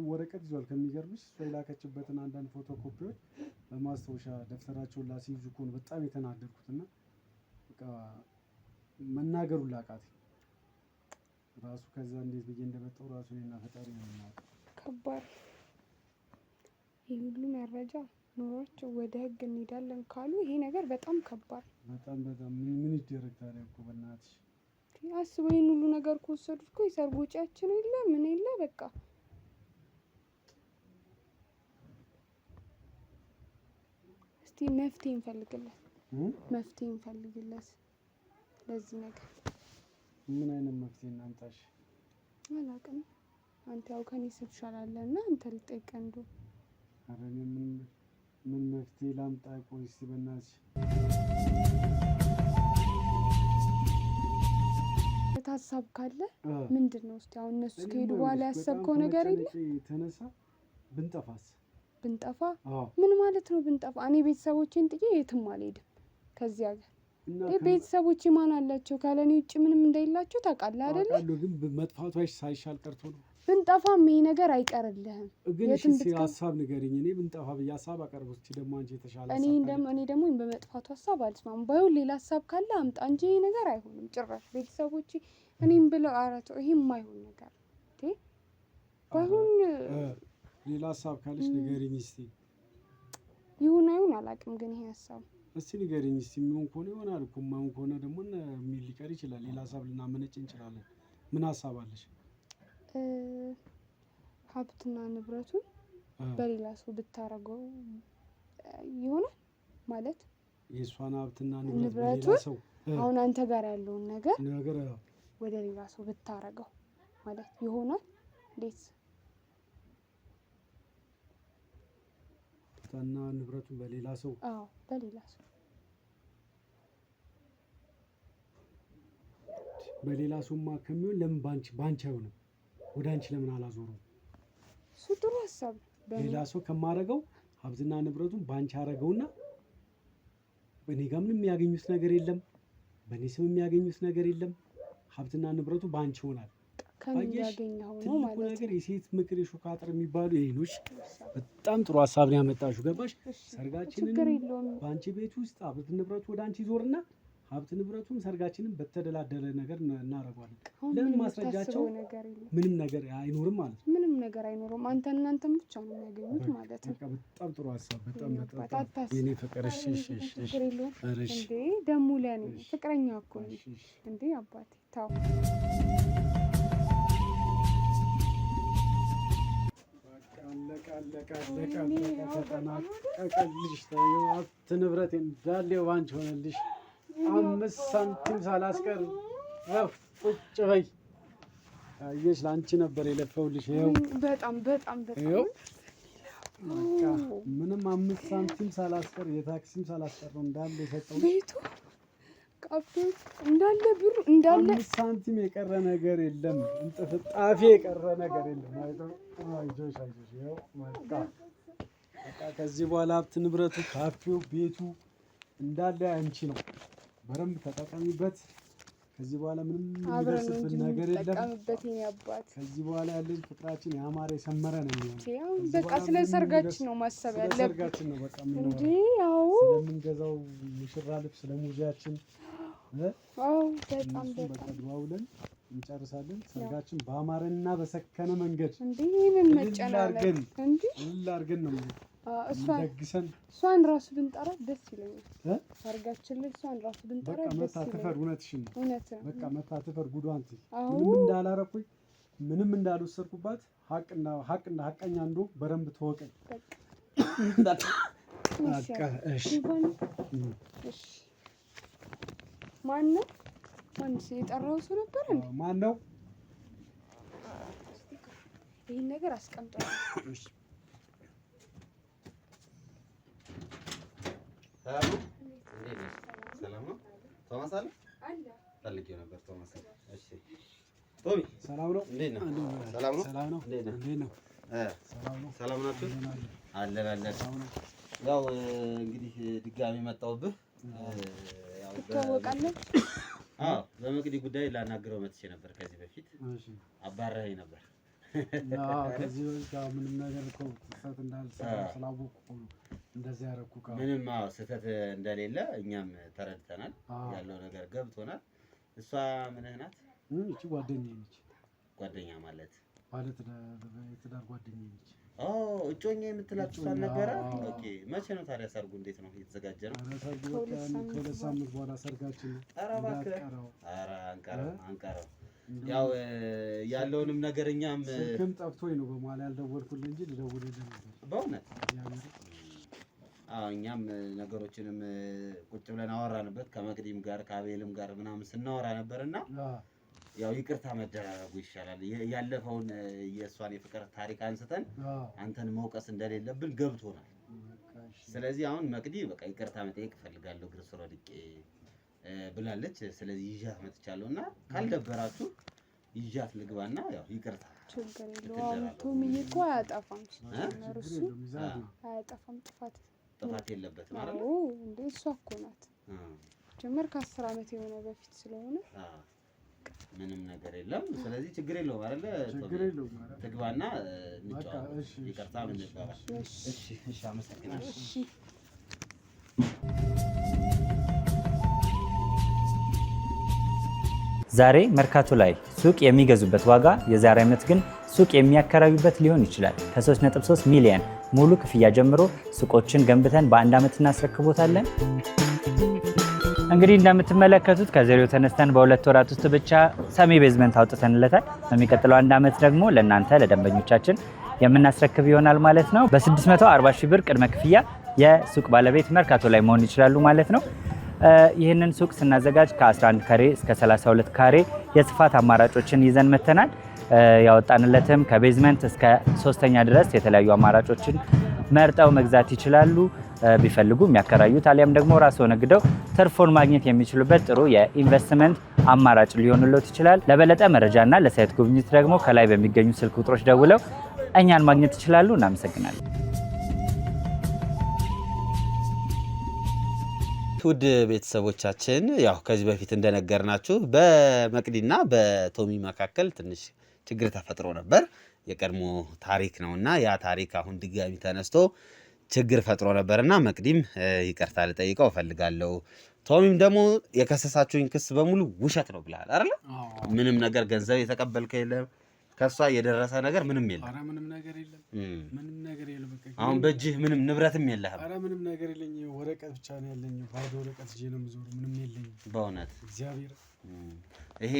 ወረቀት ይዟል። ከሚገርምሽ እሷ የላከችበትን አንዳንድ ፎቶኮፒዎች በማስታወሻ ደብተራቸውን ላስይዙ እኮ ነው በጣም የተናደድኩት። እና በቃ መናገሩን ላቃተኝ ራሱ። ከዛ እንዴት ብዬ እንደመጣሁ ራሱ እኔና ፈጣሪ ነው የምናውቀው። ከባድ። ይህ ሁሉ መረጃ ኖሯቸው ወደ ህግ እንሄዳለን ካሉ ይሄ ነገር በጣም ከባድ። በጣም ምን ይደረግ ታዲያ እኮ በእናትሽ። አስበው ይሄን ሁሉ ነገር ከወሰዱት እኮ የሰርግ ወጪያችን የለ ምን የለ በቃ። እስቲ መፍትሄ እንፈልግለት ለዚህ ነገር። ምን አይነት መፍትሄ እናምጣሽ? አላውቅም። አንተ ያው ከኔ ትሻላለህ እና አንተ ልጠይቀህ እንደው። ኧረ እኔ ምን መፍትሄ ላምጣ? ቆይ እስቲ በእናትሽ ሀሳብ ካለ ምንድን ነው እስቲ? አሁን እነሱ ከሄዱ በኋላ ያሰብከው ነገር የለ? ተነሳ ብንጠፋ ምን ማለት ነው ብንጠፋ? እኔ ቤተሰቦቼን ጥዬ የትም አልሄድም ከዚህ ሀገር። ቤተሰቦቼ ማን አላቸው? ካለኔ ውጭ ምንም እንደሌላቸው ታውቃለህ አይደለ? አውቃለሁ፣ ግን መጥፋቷ ሳይሻል ቀርቶ ነው። ብንጠፋም ይሄ ነገር አይቀርልህም። ግን እሺ ሀሳብ ንገሪኝ። እኔ ብንጠፋ ብዬ ሀሳብ አቀርብኩት። እስኪ ደግሞ አንቺ የተሻለ ሀሳብ እኔ ደግሞ በመጥፋቱ ሀሳብ አልስማም። ባይሆን ሌላ ሀሳብ ካለ አምጣ እንጂ ይሄ ነገር አይሆንም ጭራሽ። ቤተሰቦቼ እኔም ብለው አራቶ ይሄ የማይሆን ነገር ባይሆን ሌላ ሀሳብ ካለሽ ንገሪኝ እስኪ። ይሁን አይሁን አላውቅም፣ ግን ይሄ ሀሳብ እስቲ ንገሪኝ እስቲ የሚሆን ከሆነ ይሆናል እኮ የማይሆን ከሆነ ደግሞ የሚል ሊቀር ይችላል። ሌላ ሀሳብ ልናመነጭ እንችላለን። ምን ሀሳብ አለሽ? ሀብትና ንብረቱን በሌላ ሰው ብታረገው ይሆናል ማለት የእሷን ሀብትና ንብረት በሌላ ንብረቱን ሰው አሁን አንተ ጋር ያለውን ነገር ነገር ወደ ሌላ ሰው ብታረገው ማለት ይሆናል። እንዴት? ሀብትና ንብረቱን በሌላ ሰው በሌላ ሰው በሌላ ሰውማ ከሚሆን ለምን ባንቺ አይሆንም? ወደ አንቺ ለምን አላዞረው? እሱ ጥሩ ሀሳብ ነው። ሌላ ሰው ከማረገው ሀብትና ንብረቱን ባንቺ አረገውና በእኔ ጋር ምንም የሚያገኙት ነገር የለም፣ በእኔ ስም የሚያገኙት ነገር የለም። ሀብትና ንብረቱ ባንቺ ይሆናል። ትልቁ ነገር የሴት ምክር የሾህ አጥር የሚባሉ ይሄኖች በጣም ጥሩ ሀሳብ ነው ያመጣሽው። ገባሽ? ሰርጋችንን በአንቺ ቤት ውስጥ ሀብት ንብረቱ ወደ አንቺ ይዞርና ሀብት ንብረቱም ሰርጋችንን በተደላደለ ነገር እናደርገዋለን። ለምን ማስረጃቸው ምንም ነገር አይኖርም ማለት ነው። ምንም ነገር አይኖርም። እናንተም ብቻ ነው የሚያገኙት ማለት ነው። በጣም ጥሩ ሀሳብ። በጣም የኔ ፍቅር። እሺ እንዴ ደግሞ ለኔ ፍቅረኛ እኮ ነኝ እንዴ አባቴ ታው ተጠናቀቀልሽ። ሀብት ንብረት እንዳለ ባንቺ ሆነልሽ። 5 ሳንቲም ሳላስቀር ቁጭ በይ። አየሽ፣ ለአንቺ ነበር የለፈውልሽ። ይኸው በጣም ምንም 5 ሳንቲም ሳላስቀር የታክሲም ሳላስቀር ነው እንዳለ የሰጠው። ቤቱ ካፌው እንዳለ ብሩ እንዳለ 5 ሳንቲም የቀረ ነገር የለም። እንጥፍጣፊ የቀረ ነገር የለም። አይዞሽ። ይኸው በቃ ከዚህ በኋላ ሀብት ንብረቱ ካፌው ቤቱ እንዳለ አንቺ ነው። በደንብ ተጠቀሚበት። ከዚህ በኋላ ምንም የሚደርስብን ነገር የለም። ከዚህ በኋላ ያለን ፍቅራችን ያማረ የሰመረ ነው የሚሆነው። በቃ ስለ ሰርጋችን ነው ማሰብ ያለብን። ሰርጋችን ነው በቃ እንዴ? አዎ፣ ስለምንገዛው ሙሽራ ልብስ ለሙዚያችን በጣም በቃ ድዋውለን እንጨርሳለን። ሰርጋችን በአማረና በሰከነ መንገድ እንዴ ምን መጨናነቅ እንዴ አድርገን ነው ደግሰን እሷን ራሱ ብንጠራ ደስ ይለኛል። ሰርጋችን ላይ እሷን ራሱ ብንጠራ ደስ ይለኛል። በቃ መታተፈር እውነትሽን ነው። እውነት ነው። በቃ መታተፈር ጉዷን ምንም እንዳላረኩኝ ምንም እንዳልወሰድኩባት ሀቅና ሀቀኛ እንደው በደንብ ተወቀኝ። በቃ እሺ። ማንስ የጠራው ሰው ነበር እንዴ? ማን ነው? ይሄን ነገር አስቀምጠው። እሺ ሰላም ነው። ቶማስ አለ ፈልጌው ነበር። ቶማስ እሺ፣ ቶሚ ሰላም ነው። እንዴት ነህ? ሰላም ነው። እንዴት ነው? ሰላም ናችሁ? አለን። ያው እንግዲህ ድጋሚ መጣሁብህ። ያው ትተዋወቃለህ? አዎ፣ በመቅዲ ጉዳይ ላናግረው መጥቼ ነበር ከዚህ በፊት። እሺ፣ አባረኸኝ ነበር። ከዚህ በፊት ምንም ነገር እኮ ስህተት እንዳልሰራ ስላወቅኩ እንደዚህ ያደረኩ ምንም ስህተት እንደሌለ እኛም ተረድተናል። ያለው ነገር ገብቶናል። እሷ ምንህ ናት? እቺ ጓደኛዬ ነች። ጓደኛ ማለት የትዳር ጓደኛዬ ነች። እጮኛ የምትላት እሷን ነበረ። ኦኬ፣ መቼ ነው ታዲያ ሰርጉ? እንዴት ነው እየተዘጋጀ ነው? ሰርጉ ከሁለት ሳምንት በኋላ ሰርጋችን ነው። ኧረ እባክህ፣ ኧረ አንቀረው። ያው ያለውንም ነገር እኛም ስልክም ጠፍቶኝ ነው በመሀል ያልደወልኩልህ እንጂ ልደውልልህ ነበር በእውነት። እኛም ነገሮችንም ቁጭ ብለን አወራንበት ከመቅዲም ጋር ከአቤልም ጋር ምናምን ስናወራ ነበርና ያው ይቅርታ መደራረጉ ይሻላል። ያለፈውን የእሷን የፍቅር ታሪክ አንስተን አንተን መውቀስ እንደሌለብን ገብቶናል። ስለዚህ አሁን መቅዲ በቃ ይቅርታ መጠየቅ እፈልጋለሁ እግር ስር ወድቄ ብላለች። ስለዚህ ይዣት መጥቻለሁና ካልደበራችሁ ይዣት ልግባና ያው ይቅርታ ችግር የለውም። ቶሚዬ እኮ አያጠፋም። እሱ አያጠፋም። ጥፋት የለበትም ማለት ነው እንዴ? እሷ እኮ ናት ጀመር ከ10 ዓመት የሆነ በፊት ስለሆነ ምንም ነገር የለም። ስለዚህ ችግር የለውም አይደለ? ችግር የለውም። ትግባና እንጫወት። ይቅርታ ምን ይባላል? እሺ፣ አመሰግናለሁ። እሺ ዛሬ መርካቶ ላይ ሱቅ የሚገዙበት ዋጋ የዛሬ ዓመት ግን ሱቅ የሚያከራዩበት ሊሆን ይችላል። ከ3.3 ሚሊዮን ሙሉ ክፍያ ጀምሮ ሱቆችን ገንብተን በአንድ ዓመት እናስረክቦታለን። እንግዲህ እንደምትመለከቱት ከዜሮ ተነስተን በ2 ወራት ውስጥ ብቻ ሰሚ ቤዝመንት አውጥተንለታል። በሚቀጥለው 1 ዓመት ደግሞ ለእናንተ ለደንበኞቻችን የምናስረክብ ይሆናል ማለት ነው። በ640 ሺህ ብር ቅድመ ክፍያ የሱቅ ባለቤት መርካቶ ላይ መሆን ይችላሉ ማለት ነው። ይህንን ሱቅ ስናዘጋጅ ከ11 ካሬ እስከ 32 ካሬ የስፋት አማራጮችን ይዘን መተናል። ያወጣንለትም ከቤዝመንት እስከ 3ኛ ድረስ የተለያዩ አማራጮችን መርጠው መግዛት ይችላሉ። ቢፈልጉ የሚያከራዩት አሊያም ደግሞ ራስዎ ነግደው ትርፎን ማግኘት የሚችሉበት ጥሩ የኢንቨስትመንት አማራጭ ሊሆንልዎት ይችላል። ለበለጠ መረጃና ለሳይት ጉብኝት ደግሞ ከላይ በሚገኙ ስልክ ቁጥሮች ደውለው እኛን ማግኘት ይችላሉ። እናመሰግናለን። ውድ ቤተሰቦቻችን ያው ከዚህ በፊት እንደነገርናችሁ በመቅዲና በቶሚ መካከል ትንሽ ችግር ተፈጥሮ ነበር። የቀድሞ ታሪክ ነውና ያ ታሪክ አሁን ድጋሚ ተነስቶ ችግር ፈጥሮ ነበርና መቅዲም ይቅርታ ልጠይቀው እፈልጋለሁ። ቶሚም ደግሞ የከሰሳችሁኝ ክስ በሙሉ ውሸት ነው ብለሃል አይደል? ምንም ነገር ገንዘብ የተቀበልከው የለም፣ ከሷ የደረሰ ነገር ምንም የለም። ኧረ ምንም ነገር የለም። ምንም ነገር የለም። በቃ አሁን በእጅህ ምንም ንብረትም የለህም። ኧረ ምንም ነገር የለኝም። ወረቀት ብቻ ነው ያለኝ። ባዶ ወረቀት ይዤ ነው የምዞረው። ምንም የለኝም በእውነት እግዚአብሔር። ይሄ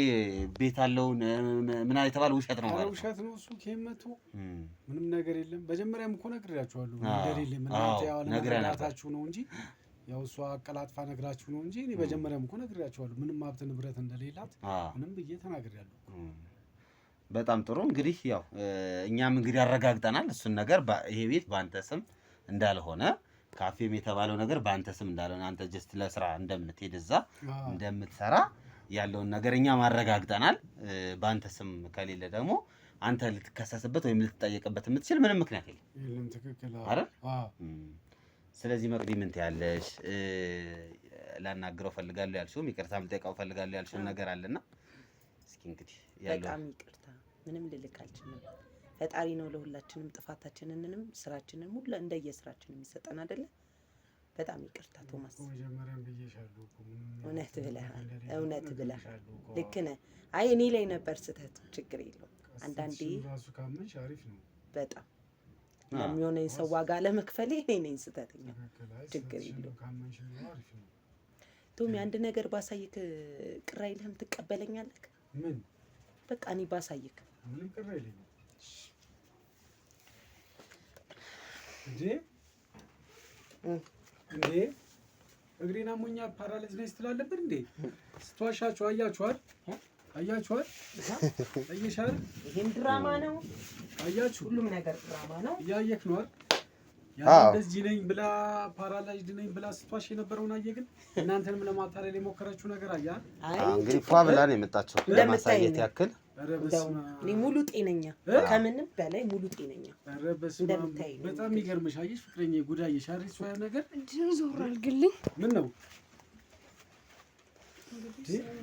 ቤት አለውን ምን የተባለ ውሸት ነው ማለት ነው። ውሸት ነው እሱ ከመቶ ምንም ነገር የለም። መጀመሪያም እኮ ነግሬያችኋለሁ ነገር የለም። እናንተ ያው ነግራታችሁ ነው እንጂ ያው እሷ አቀላጥፋ ነግራችሁ ነው እንጂ እኔ መጀመሪያም እኮ ነግሬያችኋለሁ ምንም ሀብት ንብረት እንደሌላት ምንም ብዬ ተናግሬያለሁ። በጣም ጥሩ እንግዲህ ያው እኛም እንግዲህ አረጋግጠናል እሱን ነገር ይሄ ቤት በአንተ ስም እንዳልሆነ ካፌም የተባለው ነገር በአንተ ስም እንዳልሆነ አንተ ጀስት ለስራ እንደምትሄድ እዛ እንደምትሰራ ያለውን ነገር እኛም አረጋግጠናል። በአንተ ስም ከሌለ ደግሞ አንተ ልትከሰስበት ወይም ልትጠየቅበት የምትችል ምንም ምክንያት የለም። ትክክል አይደል? ስለዚህ መቅዲ ምን ትያለሽ? ላናግረው ፈልጋለሁ ያልሽውም ይቅርታ ልጠይቀው ፈልጋለሁ ያልሽውን ነገር አለና እስኪ እንግዲህ በጣም ይቅርታ ምንም ልልክ አልችልም። ፈጣሪ ነው ለሁላችንም ጥፋታችንንም ስራችንን ሁሉ እንደየስራችን የሚሰጠን አይደለ? በጣም ይቅርታ ቶማስ። እውነት ብለሃል። ልክ ነህ። አይ እኔ ላይ ነበር ስህተት፣ ችግር የለውም። አንዳንዴ ራሱ ካመንሽ አሪፍ ነው። በጣም ለሚሆነኝ ሰው ዋጋ ለመክፈል እኔ ነኝ ስህተተኛ፣ ችግር የለውም። ቶሚ አንድ ነገር ባሳይክ ቅር አይልህም? ትቀበለኛለህ? ምን በቃ እኔ ባሳይክ ምንም ቅር አይለኝም። እንዴ እግሬን አሞኛል ፓራላይዝ ነኝ ስትላለብን እንዴ ስትዋሻችሁ አያችኋል? አየሻል? ይሄም ድራማ ነው። አያችሁ? ሁሉም ነገር ድራማ ነው። እያየክ ነው አይደል? ያ እንደዚህ ነኝ ብላ ፓራላይዝድ ነኝ ብላ ስትዋሽ የነበረውን አየህ። ግን እናንተንም ለማታለል የሞከረችው ነገር አያ እንግዲህ ፏ ብላ ነው የመጣችው ለማሳየት ያክል። እኔ ሙሉ ጤነኛ ከምንም በላይ ሙሉ ጤነኛ። በጣም የሚገርምሽ አየሽ ፍቅረኛ ጉዳይሽ አሪፍ ሰው ነገር ዞር አድርግልኝ። ምን ነው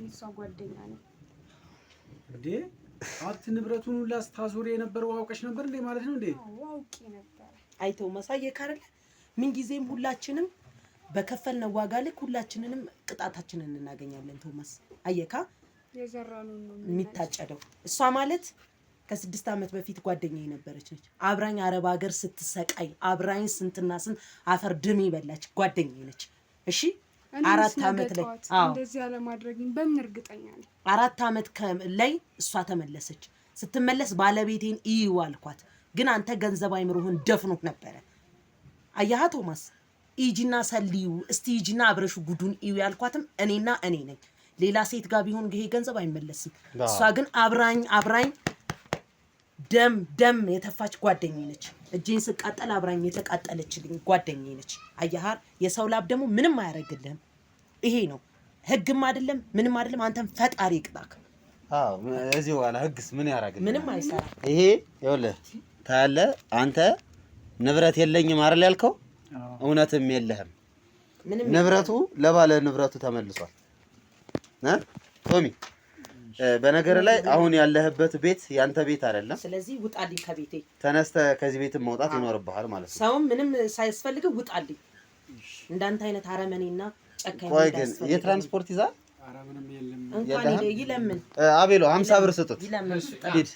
እሷ ጓደኛ ነው እንዴ? ሀብት ንብረቱን ሁላ ስታዞሪ የነበረው አውቀሽ ነበር እንዴ ማለት ነው እንዴ? አውቄ ነበር። አይተው ማሳየክ አይደለ? ምን ጊዜም ሁላችንም በከፈልነው ዋጋ ልክ ሁላችንንም ቅጣታችንን እናገኛለን። ቶማስ አየካ የዘራነው ነው የሚታጨደው። እሷ ማለት ከ6 ዓመት በፊት ጓደኛዬ ነበረች ነች። አብራኝ አረብ ሀገር ስትሰቃይ አብራኝ ስንትና ስንት አፈር ድሜ በላች ጓደኛዬ ነች። እሺ 4 ዓመት ላይ እንደዚህ ያለ ማድረግኝ በምን እርግጠኛ ነኝ? 4 ዓመት ላይ እሷ ተመለሰች። ስትመለስ ባለቤቴን እዩ አልኳት። ግን አንተ ገንዘብ አይምሮህን ደፍኖት ነበረ። አያሃ ቶማስ ኢጂና ሰልዩ እስቲ ኢጂና አብረሹ ጉዱን እዩ ያልኳትም እኔና እኔ ነኝ። ሌላ ሴት ጋር ቢሆን ይሄ ገንዘብ አይመለስም። እሷ ግን አብራኝ ደም የተፋች ጓደኛዬ ነች። እጄን ስቃጠል አብራኝ የተቃጠለችልኝ ጓደኛዬ ነች። አያሃ የሰው ላብ ደግሞ ምንም አያረግልህም። ይሄ ነው ህግም አይደለም ምንም አይደለም። አንተም ፈጣሪ ይቅጣክ። እዚህ በኋላ ህግስ ምን ያረጋል? ምንም አይሰራ። ይሄ ይኸውልህ ታለ አንተ ንብረት የለኝም አይደል ያልከው? እውነትም የለህም። ንብረቱ ለባለ ንብረቱ ተመልሷል። ቶሚ በነገር ላይ አሁን ያለህበት ቤት ያንተ ቤት አይደለም። ስለዚህ ውጣልኝ ከቤቴ። ተነስተህ ከዚህ ቤት መውጣት ይኖርብሃል ማለት ነው። ሰው ምንም ሳይስፈልግ ውጣልኝ። እንዳንተ አይነት አረመኔና ጨካኝ ቆይ ግን የትራንስፖርት ይዛል? ኧረ ምንም የለም። እንኳን ይለምን አቤሎ 50 ብር ስጡት። ይለምን ሂድ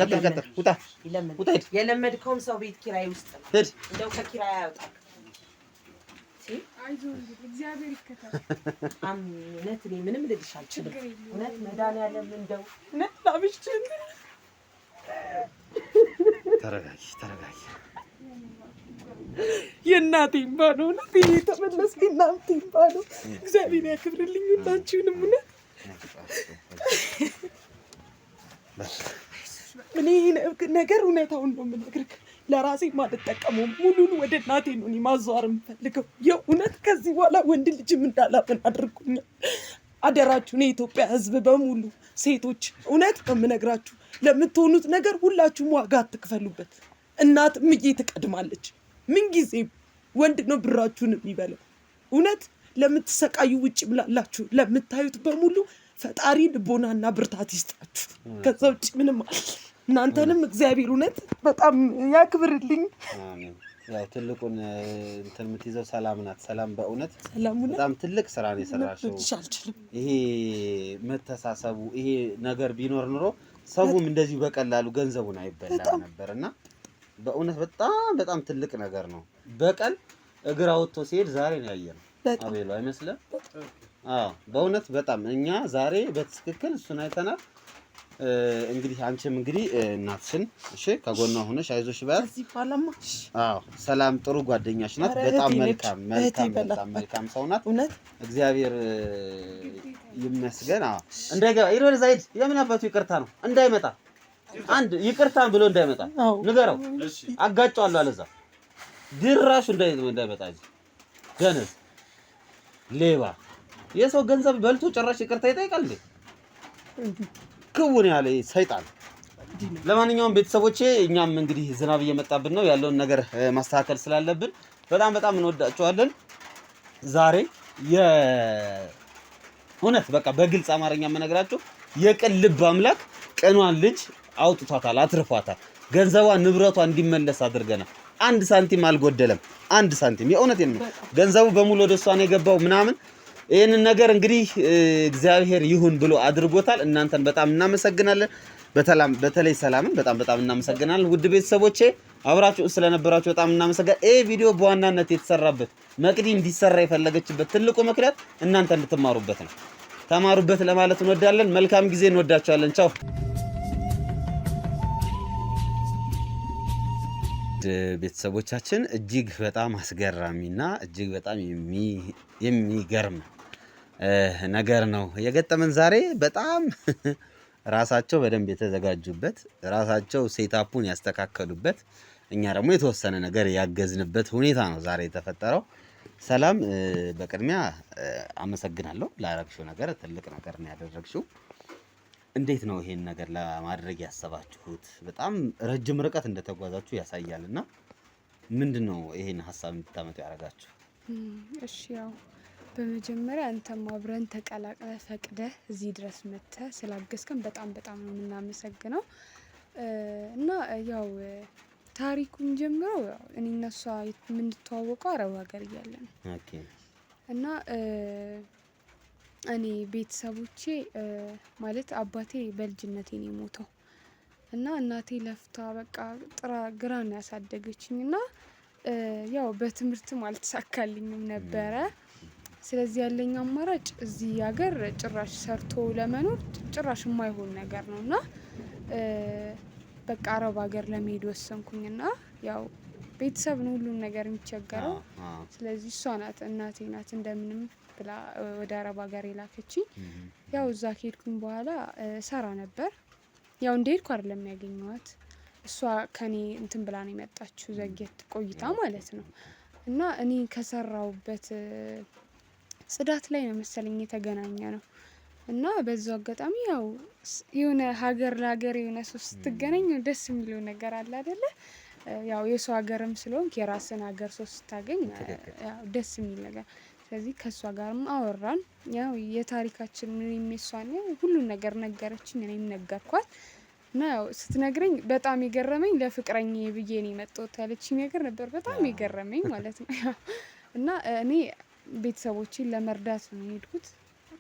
ቀጥል ውጣ ይለምን። ውጣ ሂድ። የለመድከውም ሰው ቤት ኪራይ ውስጥ ነው። ሂድ እንደው ከኪራይ ያወጣ አይዞህ እንግዲህ እግዚአብሔር ይከታል። እውነት እኔ ምንም ልልሽ አልችልም። ችግር የለውም። እውነት መድኃኒዓለም እንደው እውነት ላብሽን ተረጋጊ ተረጋጊ። የእናቴ እምባ ነው እውነት። ይሄ ተመለስክ እናቴ እምባ ነው። እግዚአብሔር ያክብርልኝ ሁላችሁንም እውነት። እኔ ነገር እውነታውን ነው የምነግርህ። ለራሴ አልጠቀመውም። ሙሉን ወደ እናቴ ነው እኔ ማዘዋር የምፈልገው። የእውነት ከዚህ በኋላ ወንድ ልጅም እንዳላፈን አድርጉኛል። አደራችሁን የኢትዮጵያ ሕዝብ በሙሉ ሴቶች፣ እውነት ነው የምነግራችሁ። ለምትሆኑት ነገር ሁላችሁም ዋጋ አትክፈሉበት። እናት እምዬ ትቀድማለች። ምንጊዜም ወንድ ነው ብራችሁን የሚበላው። እውነት ለምትሰቃዩ ውጭ ብላላችሁ ለምታዩት በሙሉ ፈጣሪ ልቦናና ብርታት ይስጣችሁ። ከዛ ውጭ ምንም እናንተንም እግዚአብሔር እውነት በጣም ያክብርልኝ። አሜን። ያው ትልቁን እንትን የምትይዘው ሰላም ናት። ሰላም በእውነት ሰላሙን በጣም ትልቅ ስራ ነው የሰራሽው። አልችልም። ይሄ መተሳሰቡ ይሄ ነገር ቢኖር ኑሮ ሰውም እንደዚሁ በቀላሉ ገንዘቡን አይበላም ነበር እና በእውነት በጣም ትልቅ ነገር ነው። በቀል እግር አውጥቶ ሲሄድ ዛሬ ነው ያየነው። አቤሉ አይመስልም? አዎ በእውነት በጣም እኛ ዛሬ በትክክል እሱን አይተናል። እንግዲህ አንቺም እንግዲህ እናትሽን እሺ ከጎኗ ሆነሽ አይዞሽ በያት። እዚህ ባላማ አዎ ሰላም ጥሩ ጓደኛሽ ናት። በጣም መልካም ሰው ናት። እውነት እግዚአብሔር ይመስገን። አዎ እንዳይገባ ይሮል ዛይድ የምን አባቱ ይቅርታ ነው እንዳይመጣ አንድ ይቅርታን ብሎ እንዳይመጣ ንገረው። አጋጫዋለሁ አለዛ ድራሹ እንዳይመጣ ገነዝ ሌባ የሰው ገንዘብ በልቶ ጭራሽ ይቅርታ ይጠይቃል እንዴ? ክውን ያለ ሰይጣን። ለማንኛውም ቤተሰቦቼ እኛም እንግዲህ ዝናብ እየመጣብን ነው ያለውን ነገር ማስተካከል ስላለብን በጣም እንወዳቸዋለን። ዛሬ የእውነት በቃ በግልጽ አማርኛ የምነግራችሁ የቅን ልብ አምላክ ቀኗን ልጅ አውጥቷታል፣ አትርፏታል። ገንዘቧ ንብረቷ እንዲመለስ አድርገናል። አንድ ሳንቲም አልጎደለም። አንድ ሳንቲም የእውነቴን ነው። ገንዘቡ በሙሉ ወደ እሷ ነው የገባው ምናምን። ይህንን ነገር እንግዲህ እግዚአብሔር ይሁን ብሎ አድርጎታል። እናንተን በጣም እናመሰግናለን። በተለይ ሰላምን በጣም እናመሰግናለን። ውድ ቤተሰቦቼ አብራችሁ ስለነበራችሁ በጣም እናመሰግናለን። ይህ ቪዲዮ በዋናነት የተሰራበት መቅዲ እንዲሰራ የፈለገችበት ትልቁ ምክንያት እናንተ እንድትማሩበት ነው። ተማሩበት ለማለት እንወዳለን። መልካም ጊዜ፣ እንወዳችኋለን። ቻው። ቤተሰቦቻችን እጅግ በጣም አስገራሚና እጅግ በጣም የሚገርም ነገር ነው የገጠመን ዛሬ። በጣም ራሳቸው በደንብ የተዘጋጁበት፣ ራሳቸው ሴታፑን ያስተካከሉበት፣ እኛ ደግሞ የተወሰነ ነገር ያገዝንበት ሁኔታ ነው ዛሬ የተፈጠረው። ሰላም በቅድሚያ አመሰግናለሁ። ላረግሽው ነገር ትልቅ ነገር ነው ያደረግሽው። እንዴት ነው ይሄን ነገር ለማድረግ ያሰባችሁት? በጣም ረጅም ርቀት እንደተጓዛችሁ ያሳያልና ምንድነው ይሄን ሐሳብ እንድታመጡ ያደርጋችሁ? እሺ ያው በመጀመሪያ አንተም አብረን ተቀላቅለህ ፈቅደህ እዚህ ድረስ መጥተህ ስላገዝከን በጣም ነው የምናመሰግነው። እና ያው ታሪኩን ጀምሮ እኔ እና እሷ የምንተዋወቀው አረብ ሀገር እያለን ኦኬ። እና እኔ ቤተሰቦቼ ማለት አባቴ በልጅነቴ ነው የሞተው እና እናቴ ለፍታ በቃ ጥራ ግራ ነው ያሳደገችኝ እና ያው በትምህርትም አልተሳካልኝም ነበረ። ስለዚህ ያለኝ አማራጭ እዚህ ሀገር ጭራሽ ሰርቶ ለመኖር ጭራሽ የማይሆን ነገር ነው እና በቃ አረብ ሀገር ለመሄድ ወሰንኩኝና ያው ቤተሰብ ነው ሁሉም ነገር የሚቸገረው። ስለዚህ እሷ ናት እናቴ ናት እንደምንም ብላ ወደ አረብ ሀገር የላከችኝ። ያው እዛ ከሄድኩኝ በኋላ ሰራ ነበር። ያው እንደሄድኩ አይደለም ያገኘኋት እሷ ከኔ እንትን ብላ ነው የመጣችው ዘግየት ቆይታ ማለት ነው። እና እኔ ከሰራውበት ጽዳት ላይ ነው መሰለኝ የተገናኘ ነው። እና በዛው አጋጣሚ ያው የሆነ ሀገር ለሀገር የሆነ ሰው ስትገናኝ ደስ የሚለው ነገር አለ አይደለ? ያው የሰው ሀገርም ስለሆንክ የራስን ሀገር ሰው ስታገኝ ያው ደስ የሚል ነገር። ስለዚህ ከእሷ ጋርም አወራን። ያው የታሪካችን ምንም የሷን ሁሉን ነገር ነገረችኝ፣ እኔም ነገርኳት። እና ያው ስትነግረኝ በጣም የገረመኝ ለፍቅረኛዬ ብዬ ነው የመጣሁት ያለችኝ ነገር ነበር በጣም የገረመኝ ማለት ነው። እና እኔ ቤተሰቦቼን ለመርዳት ነው የሄድኩት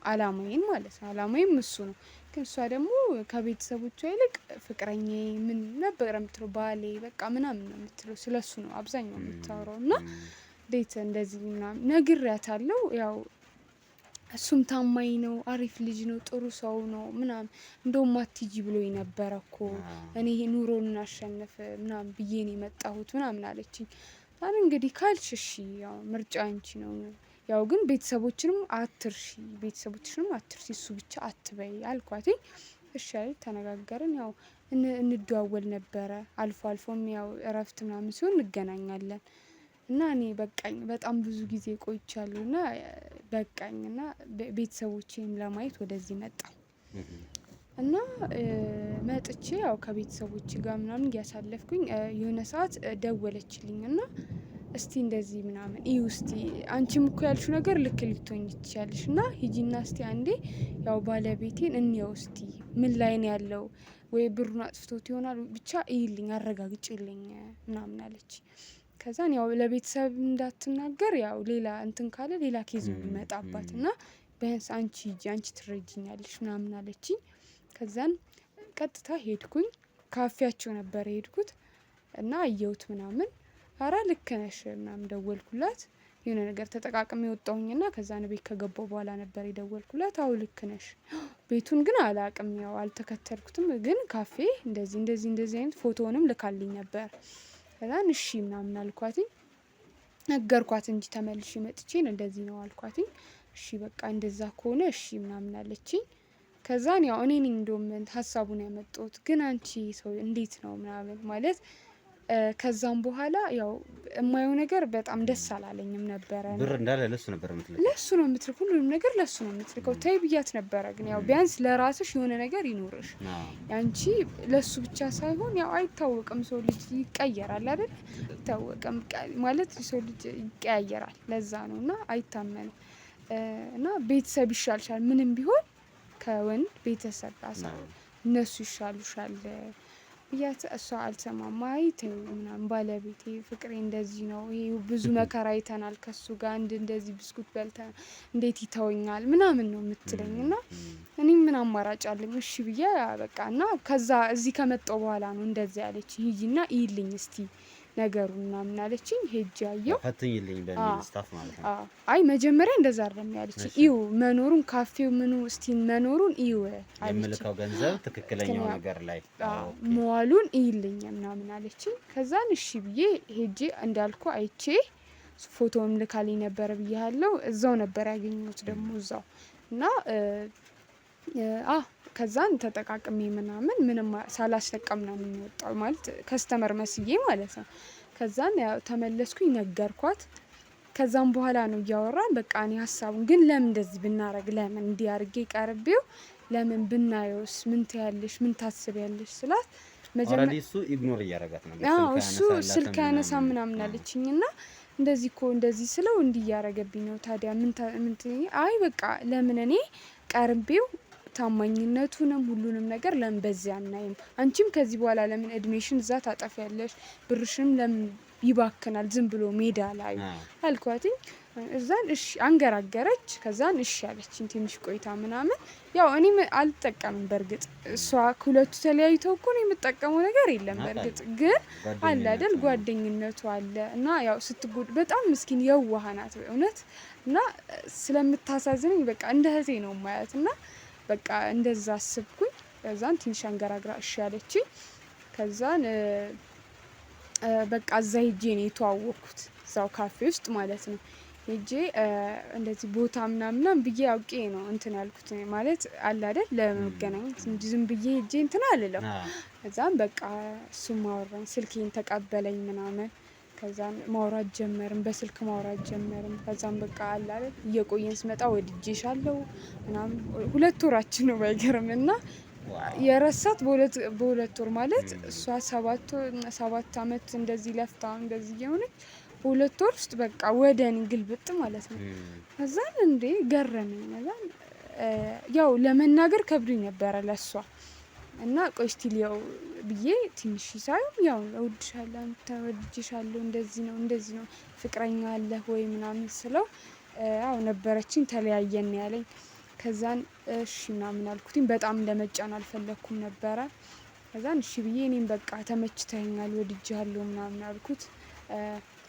አላማዬን ማለት ነው። አላማዬም እሱ ነው። ግን እሷ ደግሞ ከቤተሰቦቿ ይልቅ ፍቅረኛዬ ምን ነበር የምትለው ባሌ በቃ ምናምን ነው የምትለው። ስለሱ ነው አብዛኛው የምታወራው። እና እንዴት እንደዚህ ምናምን ነግሬያታለሁ። ያው እሱም ታማኝ ነው፣ አሪፍ ልጅ ነው፣ ጥሩ ሰው ነው ምናምን እንደውም አትሂጂ ብሎኝ ነበረ እኮ እኔ ኑሮን እናሸንፍ ምናምን ብዬ ነው የመጣሁት ምናምን አለችኝ። አሁን እንግዲህ ካልሽ እሺ ያው ምርጫ አንቺ ነው፣ ያው ግን ቤተሰቦችንም አትርሺ እሱ ብቻ አትበይ አልኳትኝ። እሺ አለች፣ ተነጋገርን። ያው እንደዋወል ነበረ አልፎ አልፎም ያው እረፍት ምናምን ሲሆን እንገናኛለን። እና እኔ በቃኝ በጣም ብዙ ጊዜ ቆይቻለሁ እና በቃኝ እና ቤተሰቦቼን ለማየት ወደዚህ መጣሁ። እና መጥቼ ያው ከቤተሰቦቼ ጋር ምናምን እያሳለፍኩኝ የሆነ ሰዓት ደወለችልኝ እና እስቲ እንደዚህ ምናምን እስቲ አንቺም እኮ ያልሽው ነገር ልክ ልትሆኝ ትችያለሽ እና ሂጂና እስቲ አንዴ ያው ባለቤቴን እንየው እስቲ ምን ላይ ነው ያለው፣ ወይ ብሩን አጥፍቶት ይሆናል ብቻ ይልኝ አረጋግጭልኝ ምናምን አለች። ከዛን ያው ለቤተሰብ እንዳትናገር ያው ሌላ እንትን ካለ ሌላ ኬዝ ቢመጣባት እና ቢያንስ አንቺ ሂጂ አንቺ ትረጅኛለሽ ምናምን አለችኝ። ከዛን ቀጥታ ሄድኩኝ፣ ካፌያቸው ነበር የሄድኩት እና አየሁት ምናምን። አረ ልክ ነሽ ምናምን ደወልኩላት። የሆነ ነገር ተጠቃቅሜ ወጣሁኝና ከዛን ቤት ከገባሁ በኋላ ነበር የደወልኩላት። አው ልክ ነሽ፣ ቤቱን ግን አላቅም ያው አልተከተልኩትም፣ ግን ካፌ እንደዚህ አይነት ፎቶውንም ልካልኝ ነበር። ከዛን እሺ ምናምን አልኳትኝ፣ ነገርኳት እንጂ ተመልሼ መጥቼ እንደዚህ ነው አልኳትኝ። እሺ በቃ እንደዛ ከሆነ እሺ ምናምን አለችኝ። ከዛን ያው እኔ ነኝ እንደውም ሀሳቡን ያመጣሁት፣ ግን አንቺ ሰው እንዴት ነው ምናምን ማለት ከዛም በኋላ ያው የማየው ነገር በጣም ደስ አላለኝም ነበረ። ብር እንዳለ ለሱ ነበር የምትልከው? ለሱ ነው የምትልከው፣ ሁሉንም ነገር ለሱ ነው የምትልከው። ተይ ብያት ነበረ፣ ግን ያው ቢያንስ ለራስሽ የሆነ ነገር ይኖርሽ። ያንቺ ለሱ ብቻ ሳይሆን ያው አይታወቅም፣ ሰው ልጅ ይቀየራል አይደል? አይታወቅም ማለት ሰው ልጅ ይቀያየራል። ለዛ ነው እና አይታመንም። እና ቤተሰብ ይሻልሻል ምንም ቢሆን ከወንድ ቤተሰብ እነሱ ይሻሉሻል ብያት፣ እሷ አልሰማም። አይ ተይው ምናምን ባለቤቴ ፍቅሬ እንደዚህ ነው፣ ይሄ ብዙ መከራ አይተናል ከሱ ጋር እንደዚህ ብስኩት በልተን እንዴት ይተወኛል ምናምን ነው የምትለኝ። እና እኔም ምን አማራጭ አለኝ እሺ ብዬ በቃ እና ከዛ እዚህ ከመጣሁ በኋላ ነው እንደዚህ ያለች፣ ሂጂና ይልኝ እስቲ ነገሩን ምናምን አለችኝ። ሄጄ አየሁ፣ ፈትኝልኝ በሚል ስታፍ ማለት ነው። አይ መጀመሪያ እንደዛ አይደለም ያለችኝ፣ ይው መኖሩን ካፌው ምኑ እስቲ መኖሩን ይው አለችኝ። የምልከው ገንዘብ ትክክለኛው ነገር ላይ መዋሉን ይልኝ ምናምን አለችኝ። ከዛን እሺ ብዬ ሄጄ እንዳልኩ አይቼ ፎቶውን ልካልኝ ነበር ብያለሁ። እዛው ነበር ያገኘሁት ደግሞ እዛው እና ከዛን ተጠቃቅሜ ምንም ሳላስጠቀም ነው የሚወጣው ማለት ከስተመር መስዬ ማለት ነው። ከዛን ያው ተመለስኩኝ ነገርኳት። ከዛም በኋላ ነው እያወራን በቃ እኔ ሀሳቡን ግን ለምን እንደዚህ ብናረግ ለምን እንዲህ አድርጌ ቀርቤው ለምን ብናየውስ ምን ትያለሽ ምን ታስቢያለሽ ስላት መጀመሪያ እሱ ኢግኖር እያረጋት ነው። እሱ ስልክ ያነሳ ምናምን አለችኝና እንደዚህ እኮ እንደዚህ ስለው እንዲህ እያረገብኝ ነው። ታዲያ ምን አይ በቃ ለምን እኔ ቀርቤው ታማኝነቱንም ሁሉንም ነገር ለምን በዚህ አናይም? አንቺም ከዚህ በኋላ ለምን እድሜሽን እዛ ታጠፊያለሽ? ብርሽንም ለምን ይባክናል ዝም ብሎ ሜዳ ላይ አልኳትኝ። እዛን እሺ አንገራገረች። ከዛን እሺ አለችኝ። ትንሽ ቆይታ ምናምን ያው እኔ አልጠቀምም በርግጥ እሷ ሁለቱ ተለያይተው እኮ ነው የምጠቀመው ነገር የለም በርግጥ ግን አለ አይደል ጓደኝነቱ አለ እና ያው ስትጎድ በጣም ምስኪን የዋህ ናት እውነት እና ስለምታሳዝነኝ በቃ እንደ እህቴ ነው ማያት እና በቃ እንደዛ አስብኩኝ። ከዛን ትንሽ አንገራግራ እሺ አለችኝ። ከዛን በቃ እዛ ሄጄ ነው የተዋወቅኩት እዛው ካፌ ውስጥ ማለት ነው። ሄጄ እንደዚህ ቦታ ምናምን ብዬ አውቄ ነው እንትን ያልኩት ማለት አለ አይደል ለመገናኘት እንጂ ዝም ብዬ ሄጄ እንትን አልልም። ከዛን በቃ እሱም ማወራኝ ስልኬን ተቀበለኝ ምናምን። ከዛን ማውራት ጀመርን፣ በስልክ ማውራት ጀመርን። ከዛን በቃ አለ አይደል እየቆየን ስመጣ ወድጄሻለሁ ምናምን 2 ወራችን ነው ባይገርምና የረሳት በሁለት ወር ማለት እሷ 7 አመት እንደዚህ ለፍታ እንደዚህ የሆነች በ2 ወር ውስጥ በቃ ወደ እኔ ግልብጥ ማለት ነው። ከዛን እንዴ ገረመኝ። ከዛን ያው ለመናገር ከብዶኝ ነበረ ለሷ እና ቆይ እስቲ ሊያው ብዬ ትንሽ ሳይው ያው እወድሻለሁ ተወድጄሻለሁ እንደዚህ ነው ፍቅረኛ አለ ወይ ምናምን ስለው ያው ነበረችኝ ተለያየን ያለኝ። ከዛን እሺ ምናምን አልኩትኝ። በጣም ለመጫን አልፈለኩም ነበረ። ከዛን እሺ ብዬ እኔም በቃ ተመችተኛል ወድጄሃለሁ ምናምን አልኩት።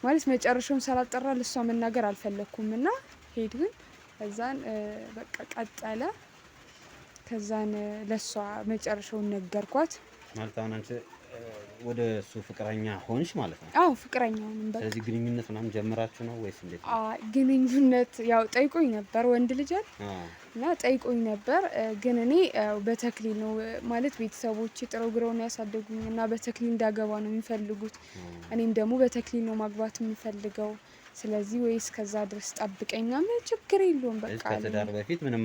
ማለት መጨረሻውን ሳላጠራ ለሷ መናገር አልፈለኩም እና ሄድን። ከዛን በቃ ቀጠለ። ከዛን ለሷ መጨረሻውን ነገርኳት። ማለት አሁን አንቺ ወደ እሱ ፍቅረኛ ሆንሽ ማለት ነው? አዎ ፍቅረኛ ሆንን በቃ። ስለዚህ ግንኙነት ምናምን ጀምራችሁ ነው ወይስ እንዴት? ግንኙነት ያው ጠይቆኝ ነበር፣ ወንድ ልጅ እና ጠይቆኝ ነበር። ግን እኔ በተክሊል ነው ማለት ቤተሰቦቼ ጥረው ግረው ነው ያሳደጉኝ እና በተክሊል እንዳገባ ነው የሚፈልጉት። እኔም ደግሞ በተክሊል ነው ማግባት የምፈልገው። ስለዚህ ወይስ ከዛ ድረስ ጠብቀኛ፣ ምን ችግር የለውም በቃ። ከትዳር በፊት ምንም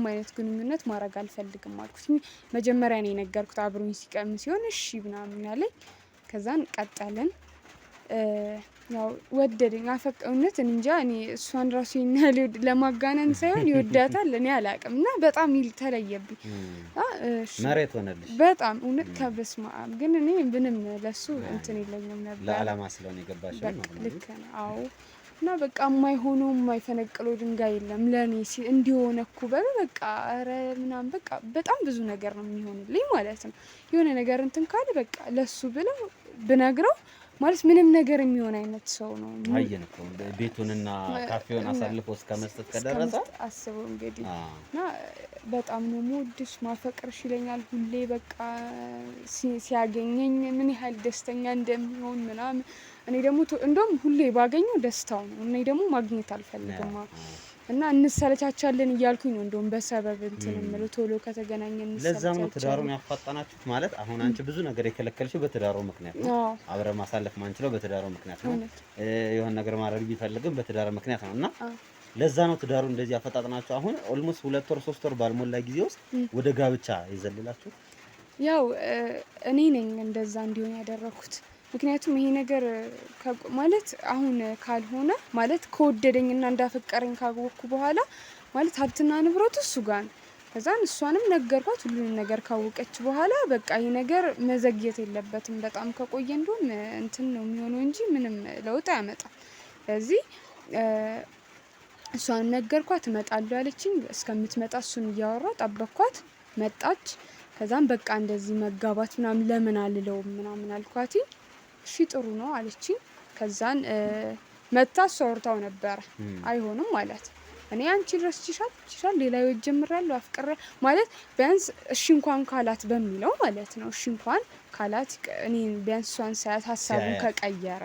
አይነት ግንኙነት ማድረግ አልፈልግም አልኩት። መጀመሪያ ነው የነገርኩት አብሮኝ ሲቀም ሲሆን እሺ ምናምን ያለኝ። ከዛን ቀጠልን። ያው ወደደኝ፣ አፈቀውነት እንጃ እኔ እሷን ራሱ ይናል ለማጋነን ሳይሆን ይወዳታል እኔ አላቅም እና በጣም ተለየብኝ። መሬት ሆነልሽ በጣም እውነት ከበስማም። ግን እኔ ምንም ለሱ እንትን የለኝም ነበር፣ ለዓላማ ስለሆነ የገባሽ ነው። ልክ ነው። አዎ እና በቃ የማይሆነው የማይፈነቅለው ድንጋይ የለም ለኔ እንዲሆነ እኮ በቃ ኧረ ምናምን በቃ በጣም ብዙ ነገር ነው የሚሆንልኝ ማለት ነው። የሆነ ነገር እንትን ካለ በቃ ለሱ ብለው ብነግረው ማለት ምንም ነገር የሚሆን አይነት ሰው ነው። አየን እኮ ቤቱንና ካፌውን አሳልፎ እስከ መስጠት ከደረሰ አስበው እንግዲህ። እና በጣም ነው የምወድሽ ማፈቅርሽ ይለኛል ሁሌ በቃ ሲያገኘኝ ምን ያህል ደስተኛ እንደሚሆን ምናምን። እኔ ደግሞ እንደውም ሁሌ ባገኘው ደስታው ነው። እኔ ደግሞ ማግኘት አልፈልግም እና እንሰለቻቻለን እያልኩኝ ነው እንደውም በሰበብ እንትን የምለው ቶሎ ከተገናኘን እንሰለቻቻለን። ለዛም ነው ትዳሩን ያፋጣናችሁት ማለት። አሁን አንቺ ብዙ ነገር የከለከልሽው በትዳሩ ምክንያት ነው። አብረን ማሳለፍ ማንችለው በትዳሩ ምክንያት ነው። የሆነ ነገር ማድረግ ቢፈልግም በትዳሩ ምክንያት ነው እና ለዛ ነው ትዳሩ እንደዚህ ያፈጣጥናችሁ። አሁን ኦልሞስት 2 ወር 3 ወር ባልሞላ ጊዜ ውስጥ ወደ ጋብቻ ይዘልላችሁ። ያው እኔ ነኝ እንደዛ እንዲሆን ያደረኩት። ምክንያቱም ይሄ ነገር ማለት አሁን ካልሆነ ማለት ከወደደኝና እንዳፈቀረኝ ካወቅኩ በኋላ ማለት ሀብትና ንብረቱ እሱ ጋር ነው። ከዛን እሷንም ነገርኳት ሁሉንም ነገር ካወቀች በኋላ በቃ ይሄ ነገር መዘግየት የለበትም። በጣም ከቆየ እንደውም እንትን ነው የሚሆነው እንጂ ምንም ለውጥ አያመጣም። ስለዚህ እሷንም ነገርኳት። እመጣለሁ አለችኝ። እስከምትመጣ እሱን እያወራሁ ጠበቅኳት። መጣች። ከዛን በቃ እንደዚህ መጋባት ምናምን ለምን አልለውም ምናምን አልኳት። እሺ ጥሩ ነው አለችኝ። ከዛን መታ እሷ አውርታው ነበረ። አይሆንም ማለት እኔ አንቺ ድረስ ይችላል ሌላ ህይወት ጀምራለሁ አፍቅሬ ማለት ቢያንስ እሺ እንኳን ካላት በሚለው ማለት ነው። እሺ እንኳን ካላት እኔ ቢያንስ እሷን ሳያት ሀሳቡን ከቀየረ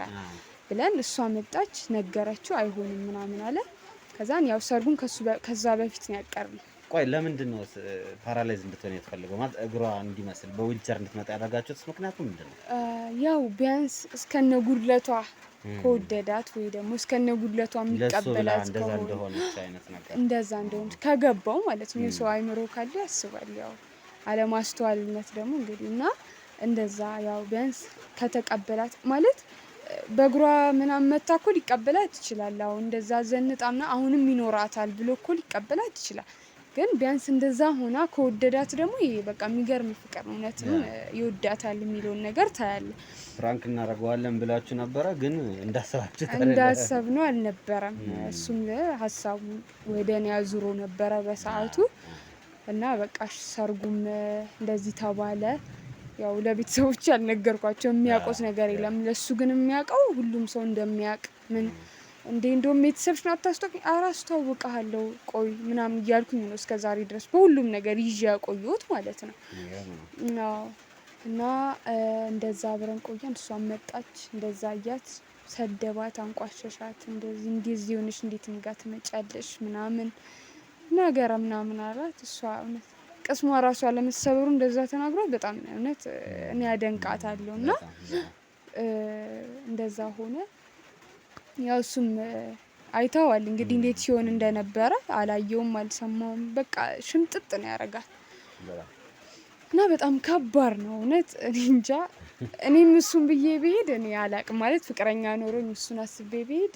ብለን እሷ መጣች ነገረችው። አይሆንም ምናምን አለ። ከዛን ያው ሰርጉን ከዛ በፊት ነው ያቀርነው። ቆይ ለምንድን ነው ፓራላይዝ እንድትሆን የተፈለገው? ማለት እግሯ እንዲመስል በዊልቸር እንድትመጣ ያደረጋችሁት ምክንያቱ ምንድን ነው? ያው ቢያንስ እስከነ ጉድለቷ ከወደዳት ወይ ደግሞ እስከነ ጉድለቷ የሚቀበላት እንደዛ እንደሆነች አይነት ነገር እንደዛ እንደሆነች ከገባው ማለት ነው። የሰው አይምሮ ካለ ያስባል። ያው አለማስተዋልነት ደግሞ እንግዲህ እና እንደዛ ያው ቢያንስ ከተቀበላት ማለት በእግሯ ምናምን መታ እኮ ሊቀበላት ይችላል። አሁን እንደዛ ዘንጣምና አሁንም ይኖራታል ብሎ እኮ ሊቀበላት ይችላል። ግን ቢያንስ እንደዛ ሆና ከወደዳት ደግሞ ይሄ በቃ የሚገርም ፍቅር ነው። እውነትም ይወዳታል የሚለውን ነገር ታያለ። ፍራንክ እናደርገዋለን ብላችሁ ነበረ፣ ግን እንዳሰብነው አልነበረም። እሱም ሀሳቡ ወደ እኔ አዙሮ ነበረ በሰዓቱ እና በቃ ሰርጉም እንደዚህ ተባለ። ያው ለቤተሰቦች ያልነገርኳቸው የሚያውቁት ነገር የለም። ለሱ ግን የሚያውቀው ሁሉም ሰው እንደሚያውቅ ምን እንደውም ቤተሰብሽን አታስታውቂኝ? ኧረ አስተዋውቅሃለሁ ቆይ ምናምን እያልኩኝ ነው እስከ ዛሬ ድረስ በሁሉም ነገር ይዤ ያቆየሁት ማለት ነው። እና እንደዛ አብረን ቆየን። እሷን መጣች። እንደዛ እያት ሰደባት፣ አንቋሸሻት። እንደዚህ ሆነሽ እንዴት እንጋ ትመጫለሽ ምናምን ነገር ምናምን አላት። እሷ እውነት ቅስሟ ራሷ ለመሰበሩ እንደዛ ተናግሯት በጣም እውነት እኔ አደንቃታለሁ። እና እንደዛ ሆነ። ያው እሱም አይተዋል እንግዲህ እንዴት ሲሆን እንደነበረ። አላየውም፣ አልሰማውም። በቃ ሽምጥጥ ነው ያደርጋል እና በጣም ከባድ ነው እውነት። እኔ እንጃ እኔም እሱን ብዬ ብሄድ እኔ አላቅም ማለት ፍቅረኛ ኖሮኝ እሱን አስቤ ብሄድ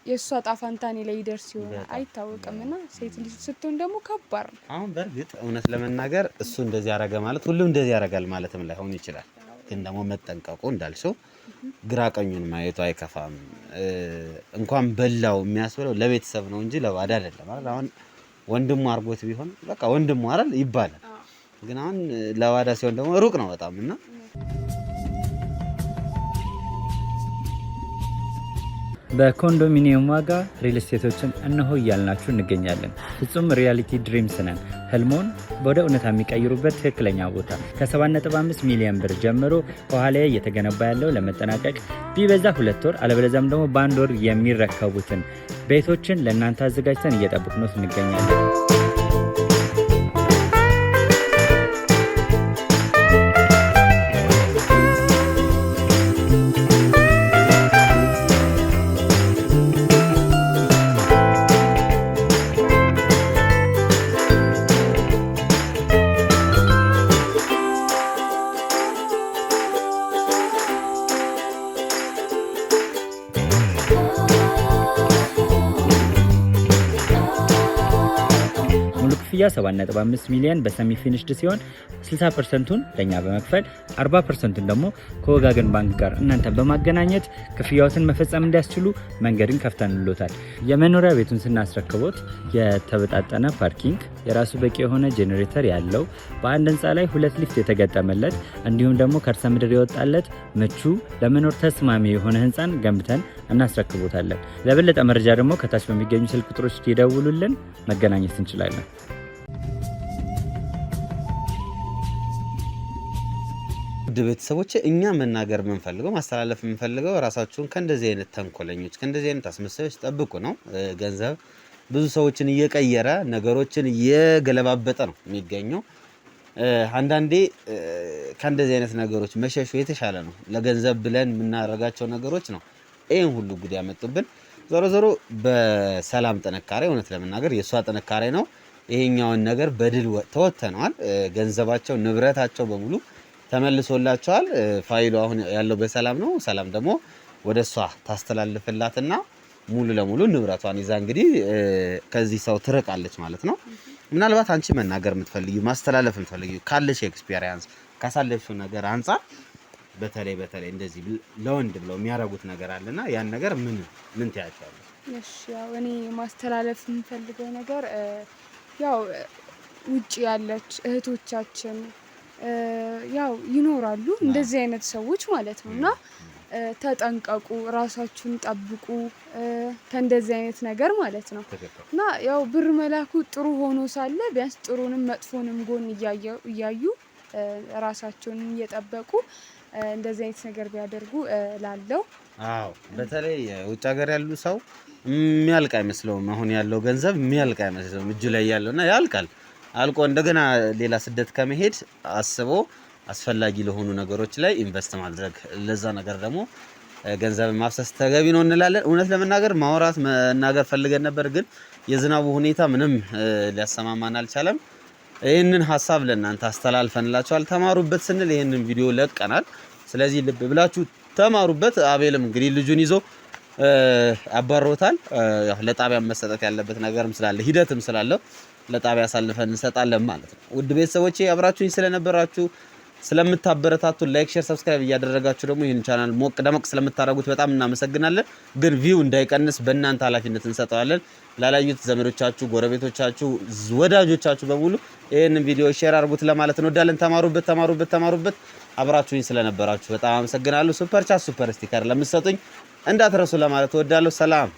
የእሷ ጣፋንታ እኔ ላይ ይደርስ ይሆናል አይታወቅም። እና ሴት ልጅ ስትሆን ደግሞ ከባድ ነው። አሁን በእርግጥ እውነት ለመናገር እሱ እንደዚህ ያደረገ ማለት ሁሉም እንደዚህ ያደርጋል ማለትም ላይሆን ይችላል። ግን ደግሞ መጠንቀቁ እንዳልሽው ግራ ቀኙን ማየቱ አይከፋም። እንኳን በላው የሚያስብለው ለቤተሰብ ነው እንጂ ለባዳ አይደለም ማለት አሁን ወንድሙ አርጎት ቢሆን በቃ ወንድሙ አይደል ይባላል። ግን አሁን ለባዳ ሲሆን ደግሞ ሩቅ ነው በጣም እና በኮንዶሚኒየም ዋጋ ሪል ስቴቶችን እነሆ እያልናችሁ እንገኛለን። ፍጹም ሪያሊቲ ድሪምስ ነን። ህልሞን ወደ እውነታ የሚቀይሩበት ትክክለኛ ቦታ ከ7.5 ሚሊዮን ብር ጀምሮ ከኋላ እየተገነባ ያለው ለመጠናቀቅ ቢበዛ 2 ወር አለበለዚያም ደግሞ በ1 ወር የሚረከቡትን ቤቶችን ለእናንተ አዘጋጅተን እየጠበቅነው እንገኛለን። ክፍያ 7.5 ሚሊዮን በሰሚ ፊኒሽድ ሲሆን 60%ቱን ለኛ በመክፈል 40%ቱን ደግሞ ከወጋገን ባንክ ጋር እናንተ በማገናኘት ክፍያዎትን መፈጸም እንዲያስችሉ መንገድን ከፍተንልዎታል። የመኖሪያ ቤቱን ስናስረክቦት የተበጣጠነ ፓርኪንግ፣ የራሱ በቂ የሆነ ጄኔሬተር ያለው በአንድ ህንፃ ላይ 2 ሊፍት የተገጠመለት እንዲሁም ደግሞ ከርሰ ምድር የወጣለት ምቹ ለመኖር ተስማሚ የሆነ ህንፃን ገንብተን እናስረክቦታለን። ለበለጠ መረጃ ደግሞ ከታች በሚገኙ ስልክ ቁጥሮች ይደውሉልን፣ መገናኘት እንችላለን። ውድ ቤተሰቦች እኛ መናገር የምንፈልገው ማስተላለፍ የምንፈልገው ራሳችሁን ከእንደዚህ አይነት ተንኮለኞች ከእንደዚህ አይነት አስመሳዮች ጠብቁ ነው። ገንዘብ ብዙ ሰዎችን እየቀየረ ነገሮችን እየገለባበጠ ነው የሚገኘው። አንዳንዴ ከእንደዚህ አይነት ነገሮች መሸሹ የተሻለ ነው። ለገንዘብ ብለን የምናደርጋቸው ነገሮች ነው ይህን ሁሉ ጉድ ያመጡብን። ዞሮ ዞሮ በሰላም ጥንካሬ እውነት ለመናገር የእሷ ጥንካሬ ነው ይሄኛውን ነገር በድል ተወጥተነዋል። ገንዘባቸው ንብረታቸው በሙሉ ተመልሶላቸዋል። ፋይሉ አሁን ያለው በሰላም ነው። ሰላም ደግሞ ወደ እሷ ታስተላልፍላትና ሙሉ ለሙሉ ንብረቷን ይዛ እንግዲህ ከዚህ ሰው ትርቃለች ማለት ነው። ምናልባት አንቺ መናገር የምትፈልጊው ማስተላለፍ የምትፈልጊው ካለሽ ኤክስፒሪየንስ ካሳለፍሽው ነገር አንፃር በተለይ እንደዚህ ለወንድ ብለው የሚያረጉት ነገር አለና ያን ነገር ምን ትያቻለሽ? እሺ ያው እኔ ማስተላለፍ የምፈልገው ነገር ያው ውጪ ያለች እህቶቻችን ያው ይኖራሉ እንደዚህ አይነት ሰዎች ማለት ነውና ተጠንቀቁ፣ ራሳችሁን ጠብቁ ከእንደዚህ አይነት ነገር ማለት ነው። እና ያው ብር መላኩ ጥሩ ሆኖ ሳለ ቢያንስ ጥሩንም መጥፎንም ጎን እያዩ ራሳቸውን እየጠበቁ እንደዚህ አይነት ነገር ቢያደርጉ ላለው። አዎ በተለይ ውጭ ሀገር ያሉ ሰው የሚያልቅ አይመስለውም። አሁን ያለው ገንዘብ የሚያልቅ አይመስለውም እጁ ላይ ያለውና ያልቃል። አልቆ እንደገና ሌላ ስደት ከመሄድ አስቦ አስፈላጊ ለሆኑ ነገሮች ላይ ኢንቨስት ማድረግ፣ ለዛ ነገር ደግሞ ገንዘብ ማፍሰስ ተገቢ ነው እንላለን። እውነት ለመናገር ማውራት መናገር ፈልገን ነበር፣ ግን የዝናቡ ሁኔታ ምንም ሊያሰማማን አልቻለም። ይህንን ሀሳብ ለእናንተ አስተላልፈንላችኋል። ተማሩበት ስንል ይህንን ቪዲዮ ለቀናል። ስለዚህ ልብ ብላችሁ ተማሩበት። አቤልም እንግዲህ ልጁን ይዞ አባሮታል። ለጣቢያ መሰጠት ያለበት ነገርም ስላለ ሂደትም ስላለው ለጣቢያ አሳልፈን እንሰጣለን ማለት ነው። ውድ ቤተሰቦቼ አብራችሁኝ ስለነበራችሁ ስለምታበረታቱ ላይክ፣ ሼር፣ ሰብስክራይብ እያደረጋችሁ ደግሞ ይህን ቻናል ሞቅ ደመቅ ስለምታደርጉት በጣም እናመሰግናለን። ግን ቪው እንዳይቀንስ በእናንተ ኃላፊነት እንሰጠዋለን። ላላዩት ዘመዶቻችሁ፣ ጎረቤቶቻችሁ፣ ወዳጆቻችሁ በሙሉ ይህንን ቪዲዮ ሼር አድርጉት ለማለት እንወዳለን። ተማሩበት። አብራችሁኝ ስለነበራችሁ በጣም አመሰግናለሁ። ሱፐር ቻት ሱፐር ስቲከር ለምትሰጡኝ እንዳትረሱ ለማለት እወዳለሁ። ሰላም